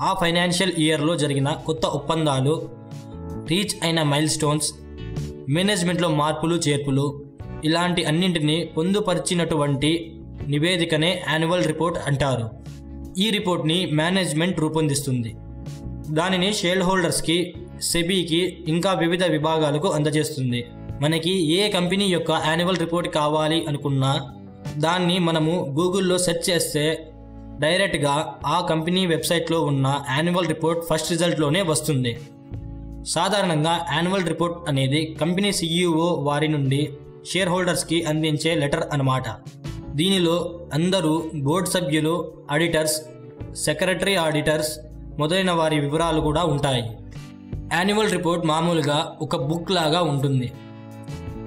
ఆ ఫైనాన్షియల్ ఇయర్లో జరిగిన కొత్త ఒప్పందాలు, రీచ్ అయిన మైల్ స్టోన్స్, మేనేజ్మెంట్లో మార్పులు చేర్పులు, ఇలాంటి అన్నింటినీ పొందుపరిచినటువంటి నివేదికనే యాన్యువల్ రిపోర్ట్ అంటారు. ఈ రిపోర్ట్ని మేనేజ్మెంట్ రూపొందిస్తుంది. దానిని షేర్ హోల్డర్స్కి, సెబీకి, ఇంకా వివిధ విభాగాలకు అందజేస్తుంది. మనకి ఏ కంపెనీ యొక్క యాన్యువల్ రిపోర్ట్ కావాలి అనుకున్నా దాన్ని మనము గూగుల్లో సెర్చ్ చేస్తే డైరెక్ట్గా ఆ కంపెనీ వెబ్సైట్లో ఉన్న యాన్యువల్ రిపోర్ట్ ఫస్ట్ రిజల్ట్లోనే వస్తుంది. సాధారణంగా యాన్యువల్ రిపోర్ట్ అనేది కంపెనీ సీఈఓ వారి నుండి షేర్ హోల్డర్స్కి అందించే లెటర్ అన్నమాట. దీనిలో అందరూ బోర్డు సభ్యులు, ఆడిటర్స్, సెక్రటరీ ఆడిటర్స్ మొదలైన వారి వివరాలు కూడా ఉంటాయి. యాన్యువల్ రిపోర్ట్ మామూలుగా ఒక బుక్ లాగా ఉంటుంది.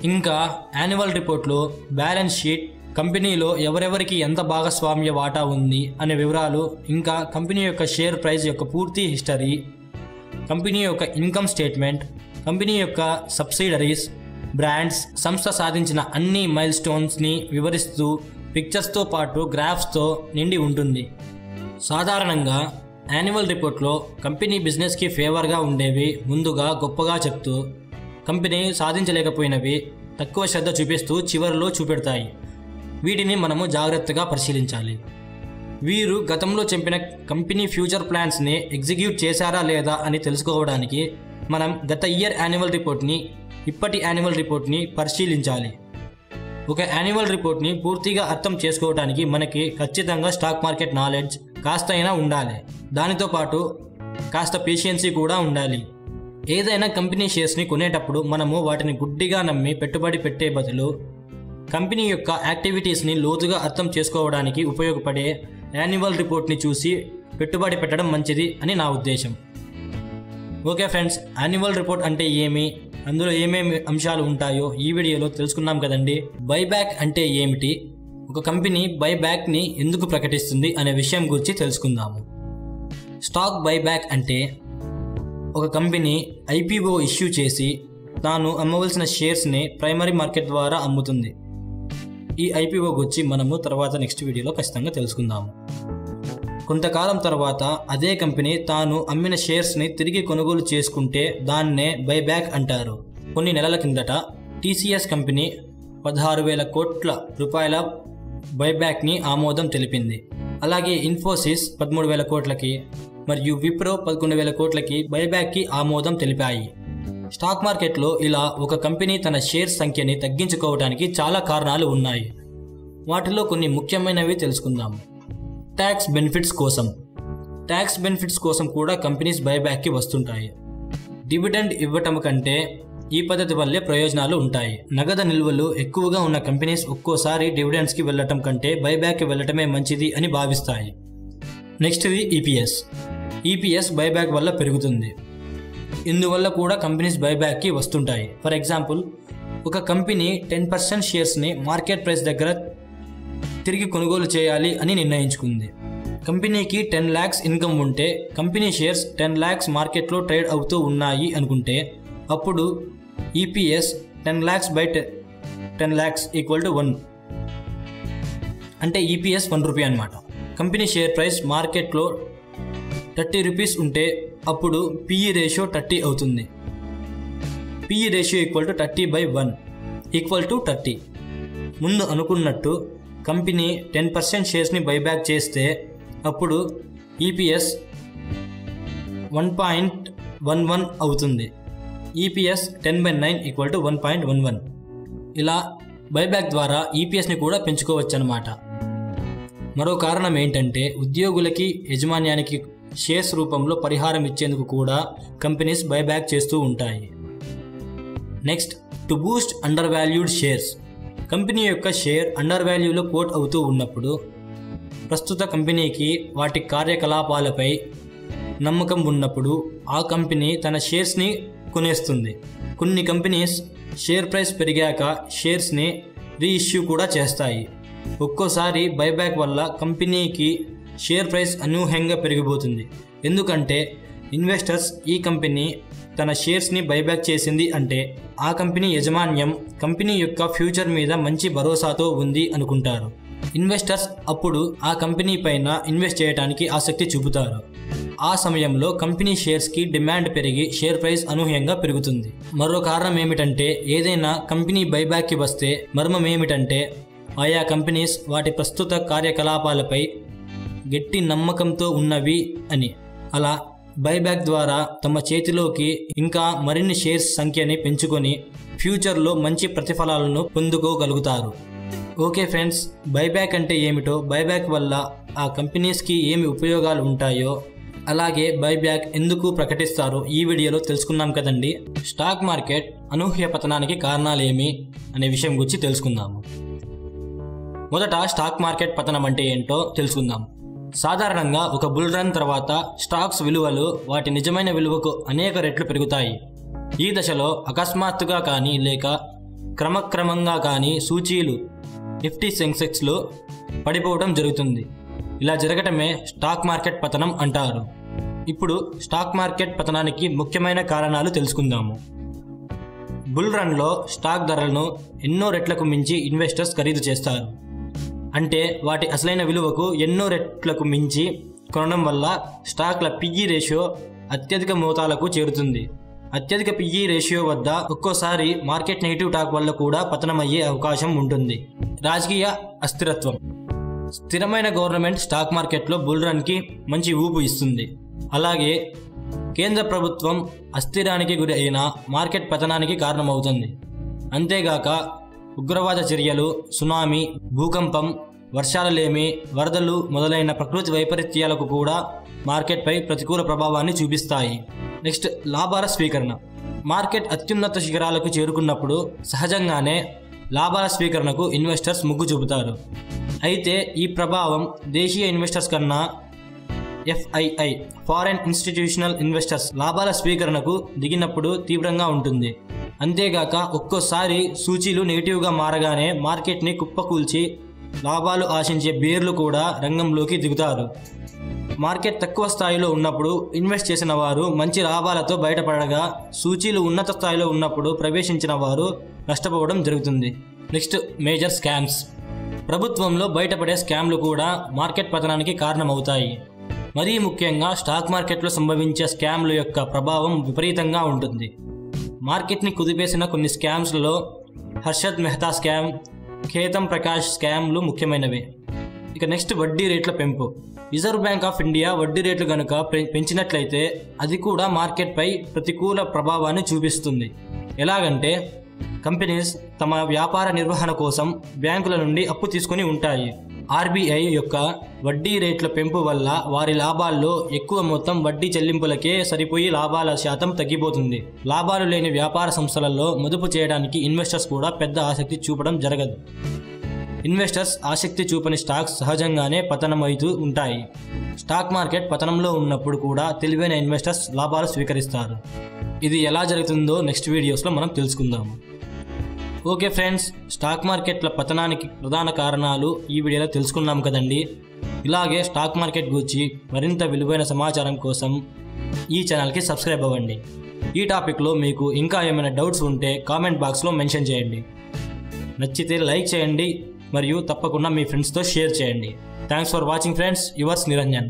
ఇంకా యాన్యువల్ రిపోర్ట్లో బ్యాలెన్స్ షీట్, కంపెనీలో ఎవరెవరికి ఎంత భాగస్వామ్య వాటా ఉంది అనే వివరాలు, ఇంకా కంపెనీ యొక్క షేర్ ప్రైస్ యొక్క పూర్తి హిస్టరీ, కంపెనీ యొక్క ఇన్కమ్ స్టేట్మెంట్, కంపెనీ యొక్క సబ్సిడరీస్, బ్రాండ్స్, సంస్థ సాధించిన అన్ని మైల్ స్టోన్స్ని వివరిస్తూ పిక్చర్స్తో పాటు గ్రాఫ్స్తో నిండి ఉంటుంది. సాధారణంగా యాన్యువల్ రిపోర్ట్లో కంపెనీ బిజినెస్కి ఫేవర్గా ఉండేవి ముందుగా గొప్పగా చెప్తూ, కంపెనీ సాధించలేకపోయినవి తక్కువ శ్రద్ధ చూపిస్తూ చివరిలో చూపెడతాయి. వీటిని మనము జాగ్రత్తగా పరిశీలించాలి. వీరు గతంలో చెప్పిన కంపెనీ ఫ్యూచర్ ప్లాన్స్ని ఎగ్జిక్యూట్ చేశారా లేదా అని తెలుసుకోవడానికి మనం గత ఇయర్ యాన్యువల్ రిపోర్ట్ని, ఇప్పటి యాన్యువల్ రిపోర్ట్ని పరిశీలించాలి. ఒక యాన్యువల్ రిపోర్ట్ని పూర్తిగా అర్థం చేసుకోవడానికి మనకి ఖచ్చితంగా స్టాక్ మార్కెట్ నాలెడ్జ్ కాస్త అయినా ఉండాలి. దానితో పాటు కాస్త పేషెన్సీ కూడా ఉండాలి. ఏదైనా కంపెనీ షేర్స్ని కొనేటప్పుడు మనము వాటిని గుడ్డిగా నమ్మి పెట్టుబడి పెట్టే బదులు కంపెనీ యొక్క యాక్టివిటీస్ని లోతుగా అర్థం చేసుకోవడానికి ఉపయోగపడే యాన్యువల్ రిపోర్ట్ని చూసి పెట్టుబడి పెట్టడం మంచిది అని నా ఉద్దేశం. ఓకే ఫ్రెండ్స్, యాన్యువల్ రిపోర్ట్ అంటే ఏమి, అందులో ఏమేమి అంశాలు ఉంటాయో ఈ వీడియోలో తెలుసుకున్నాం కదండి. బైబ్యాక్ అంటే ఏమిటి, ఒక కంపెనీ బైబ్యాక్ని ఎందుకు ప్రకటిస్తుంది అనే విషయం గురించి తెలుసుకుందాము. స్టాక్ బైబ్యాక్ అంటే ఒక కంపెనీ ఐపీఓ ఇష్యూ చేసి తాను అమ్మవలసిన షేర్స్ని ప్రైమరీ మార్కెట్ ద్వారా అమ్ముతుంది. ఈ ఐపీఓ గురించి మనము తర్వాత నెక్స్ట్ వీడియోలో ఖచ్చితంగా తెలుసుకుందాము. కొంతకాలం తర్వాత అదే కంపెనీ తాను అమ్మిన షేర్స్ని తిరిగి కొనుగోలు చేసుకుంటే దాన్నే బైబ్యాక్ అంటారు. కొన్ని నెలల కిందట టీసీఎస్ కంపెనీ 16,000 కోట్ల రూపాయల బైబ్యాక్ని ఆమోదం తెలిపింది. అలాగే ఇన్ఫోసిస్ 13,000 కోట్లకి మరియు విప్రో 11,000 కోట్లకి బైబ్యాక్కి ఆమోదం తెలిపాయి. స్టాక్ మార్కెట్లో ఇలా ఒక కంపెనీ తన షేర్స్ సంఖ్యని తగ్గించుకోవడానికి చాలా కారణాలు ఉన్నాయి. వాటిలో కొన్ని ముఖ్యమైనవి తెలుసుకుందాం. ట్యాక్స్ బెనిఫిట్స్ కోసం. ట్యాక్స్ బెనిఫిట్స్ కోసం కూడా కంపెనీస్ బైబ్యాక్కి వస్తుంటాయి. డివిడెండ్ ఇవ్వటం కంటే ఈ పద్ధతి వల్లే ప్రయోజనాలు ఉంటాయి. నగదు నిల్వలు ఎక్కువగా ఉన్న కంపెనీస్ ఒక్కోసారి డివిడెండ్స్కి వెళ్ళటం కంటే బైబ్యాక్కి వెళ్ళటమే మంచిది అని భావిస్తాయి. నెక్స్ట్ది ఈపీఎస్. ఈపీఎస్ బైబ్యాక్ వల్ల పెరుగుతుంది. ఇందువల్ల కూడా కంపెనీస్ బైబ్యాక్కి వస్తుంటాయి. ఫర్ ఎగ్జాంపుల్, ఒక కంపెనీ 10% షేర్స్ని మార్కెట్ ప్రైస్ దగ్గర తిరిగి కొనుగోలు చేయాలి అని నిర్ణయించుకుంది. కంపెనీకి 10 lakhs ఇన్కమ్ ఉంటే కంపెనీ షేర్స్ 10 lakhs మార్కెట్లో ట్రేడ్ అవుతూ ఉన్నాయి అనుకుంటే అప్పుడు ఈపీఎస్ 10 lakhs by 10 lakhs = 1. అంటే ఈపీఎస్ 1 రూపీ అనమాట. కంపెనీ షేర్ ప్రైస్ మార్కెట్లో 30 రూపీస్ ఉంటే అప్పుడు పిఈ రేషియో 30 అవుతుంది. PE ratio = 30/1 = 30. ముందు అనుకున్నట్టు కంపెనీ 10% షేర్స్ని బైబ్యాక్ చేస్తే అప్పుడు ఈపీఎస్ 1.11 అవుతుంది. ఈపీఎస్ 10/9 = 1.11. ఇలా బైబ్యాక్ ద్వారా ఈపీఎస్ని కూడా పెంచుకోవచ్చనమాట. మరో కారణం ఏంటంటే ఉద్యోగులకి యాజమాన్యానికి షేర్స్ రూపంలో పరిహారం ఇచ్చేందుకు కూడా కంపెనీస్ బైబ్యాక్ చేస్తూ ఉంటాయి. Next, to Boost under valued shares. Company యొక్క షేర్ అండర్ వాల్యూలో కోట్ అవుతూ ఉన్నప్పుడు ప్రస్తుత కంపెనీకి వాటి కార్యకలాపాలపై నమ్మకం ఉన్నప్పుడు ఆ కంపెనీ తన షేర్స్ని కొనేస్తుంది. కొన్ని కంపెనీస్ షేర్ ప్రైస్ పెరిగాక షేర్స్ని రీఇష్యూ కూడా చేస్తాయి. ఒక్కోసారి బైబ్యాక్ వల్ల కంపెనీకి షేర్ ప్రైస్ అనూహ్యంగా పెరిగిపోతుంది. ఎందుకంటే ఇన్వెస్టర్స్ ఈ కంపెనీ తన షేర్స్ని బైబ్యాక్ చేసింది అంటే ఆ కంపెనీ యాజమాన్యం కంపెనీ యొక్క ఫ్యూచర్ మీద మంచి భరోసాతో ఉంది అనుకుంటారు. ఇన్వెస్టర్స్ అప్పుడు ఆ కంపెనీ పైన ఇన్వెస్ట్ చేయడానికి ఆసక్తి చూపుతారు. ఆ సమయంలో కంపెనీ షేర్స్కి డిమాండ్ పెరిగి షేర్ ప్రైస్ అనూహ్యంగా పెరుగుతుంది. మరో కారణం ఏమిటంటే ఏదైనా కంపెనీ బైబ్యాక్కి వస్తే మర్మం ఏమిటంటే ఆయా కంపెనీస్ వాటి ప్రస్తుత కార్యకలాపాలపై గట్టి నమ్మకంతో ఉన్నవి అని. అలా బైబ్యాక్ ద్వారా తమ చేతిలోకి ఇంకా మరిన్ని షేర్స్ సంఖ్యని పెంచుకొని ఫ్యూచర్లో మంచి ప్రతిఫలాలను పొందుకోగలుగుతారు. ఓకే ఫ్రెండ్స్, బైబ్యాక్ అంటే ఏమిటో, బైబ్యాక్ వల్ల ఆ కంపెనీస్కి ఏమి ఉపయోగాలు ఉంటాయో, అలాగే బైబ్యాక్ ఎందుకు ప్రకటిస్తారో ఈ వీడియోలో తెలుసుకున్నాం కదండి. స్టాక్ మార్కెట్ అనూహ్య పతనానికి కారణాలేమి అనే విషయం గురించి తెలుసుకుందాము. మొదట స్టాక్ మార్కెట్ పతనం అంటే ఏంటో తెలుసుకుందాం. సాధారణంగా ఒక బుల్ రన్ తర్వాత స్టాక్స్ విలువలు వాటి నిజమైన విలువకు అనేక రెట్లు పెరుగుతాయి. ఈ దశలో అకస్మాత్తుగా కానీ లేక క్రమక్రమంగా కానీ సూచీలు నిఫ్టీ సెన్సెక్స్లు పడిపోవడం జరుగుతుంది. ఇలా జరగటమే స్టాక్ మార్కెట్ పతనం అంటారు. ఇప్పుడు స్టాక్ మార్కెట్ పతనానికి ముఖ్యమైన కారణాలు తెలుసుకుందాము. బుల్ రన్లో స్టాక్ ధరలను ఎన్నో రెట్లకు మించి ఇన్వెస్టర్స్ ఖరీదు చేస్తారు. అంటే వాటి అసలైన విలువకు ఎన్నో రెట్లకు మించి కొనడం వల్ల స్టాక్ల పిఈ రేషియో అత్యధిక మోతాలకు చేరుతుంది. అత్యధిక పిఈ రేషియో వద్ద ఒక్కోసారి మార్కెట్ నెగిటివ్ టాక్ వల్ల కూడా పతనమయ్యే అవకాశం ఉంటుంది. రాజకీయ అస్థిరత్వం. స్థిరమైన గవర్నమెంట్ స్టాక్ మార్కెట్లో బుల్ రన్కి మంచి ఊపు ఇస్తుంది. అలాగే కేంద్ర ప్రభుత్వం అస్థిరానికి గురి అయిన మార్కెట్ పతనానికి కారణమవుతుంది. అంతేగాక ఉగ్రవాద చర్యలు, సునామీ, భూకంపం, వర్షాలలేమి, వరదలు మొదలైన ప్రకృతి వైపరీత్యాలకు కూడా మార్కెట్పై ప్రతికూల ప్రభావాన్ని చూపిస్తాయి. నెక్స్ట్, లాభాల స్వీకరణ. మార్కెట్ అత్యున్నత శిఖరాలకు చేరుకున్నప్పుడు సహజంగానే లాభాల స్వీకరణకు ఇన్వెస్టర్స్ మొగ్గు చూపుతారు. అయితే ఈ ప్రభావం దేశీయ ఇన్వెస్టర్స్ కన్నా ఎఫ్ఐఐ ఫారెన్ ఇన్స్టిట్యూషనల్ ఇన్వెస్టర్స్ లాభాల స్వీకరణకు దిగినప్పుడు తీవ్రంగా ఉంటుంది. అంతేగాక ఒక్కోసారి సూచీలు నెగిటివ్గా మారగానే మార్కెట్ని కుప్పకూల్చి లాభాలు ఆశించే బేర్లు కూడా రంగంలోకి దిగుతారు. మార్కెట్ తక్కువ స్థాయిలో ఉన్నప్పుడు ఇన్వెస్ట్ చేసిన వారు మంచి లాభాలతో బయటపడగా సూచీలు ఉన్నత స్థాయిలో ఉన్నప్పుడు ప్రవేశించిన వారు నష్టపోవడం జరుగుతుంది. Next, major scams. ప్రభుత్వంలో బయటపడే స్కామ్లు కూడా మార్కెట్ పతనానికి కారణమవుతాయి. మరీ ముఖ్యంగా స్టాక్ మార్కెట్లో సంభవించే స్కామ్ల యొక్క ప్రభావం విపరీతంగా ఉంటుంది. మార్కెట్ని కుదిపేసిన కొన్ని స్కామ్స్లలో హర్షద్ మెహతా స్కామ్, ఖేతం ప్రకాష్ స్కామ్లు ముఖ్యమైనవి. ఇక నెక్స్ట్ వడ్డీ రేట్ల పెంపు. రిజర్వ్ బ్యాంక్ ఆఫ్ ఇండియా వడ్డీ రేట్లు కనుక పెంచినట్లయితే అది కూడా మార్కెట్పై ప్రతికూల ప్రభావాన్ని చూపిస్తుంది. ఎలాగంటే కంపెనీస్ తమ వ్యాపార నిర్వహణ కోసం బ్యాంకుల నుండి అప్పు తీసుకొని ఉంటాయి. ఆర్బీఐ యొక్క వడ్డీ రేట్ల పెంపు వల్ల వారి లాభాల్లో ఎక్కువ మొత్తం వడ్డీ చెల్లింపులకే సరిపోయి లాభాల శాతం తగ్గిపోతుంది. లాభాలు లేని వ్యాపార సంస్థలలో మదుపు చేయడానికి ఇన్వెస్టర్స్ కూడా పెద్ద ఆసక్తి చూపడం జరగదు. ఇన్వెస్టర్స్ ఆసక్తి చూపని స్టాక్స్ సహజంగానే పతనమవుతూ ఉంటాయి. స్టాక్ మార్కెట్ పతనంలో ఉన్నప్పుడు కూడా తెలివైన ఇన్వెస్టర్స్ లాభాలు స్వీకరిస్తారు. ఇది ఎలా జరుగుతుందో నెక్స్ట్ వీడియోస్లో మనం తెలుసుకుందాము. ఓకే ఫ్రెండ్స్, స్టాక్ మార్కెట్ల పతనానికి ప్రధాన కారణాలు ఈ వీడియోలో తెలుసుకున్నాం కదండి. ఇలాగే స్టాక్ మార్కెట్ గురించి మరింత విలువైన సమాచారం కోసం ఈ ఛానల్కి సబ్స్క్రైబ్ అవ్వండి. ఈ టాపిక్లో మీకు ఇంకా ఏమైనా డౌట్స్ ఉంటే కామెంట్ బాక్స్లో మెన్షన్ చేయండి. నచ్చితే లైక్ చేయండి మరియు తప్పకుండా మీ ఫ్రెండ్స్తో షేర్ చేయండి. Thanks for watching friends. Yours Niranjan.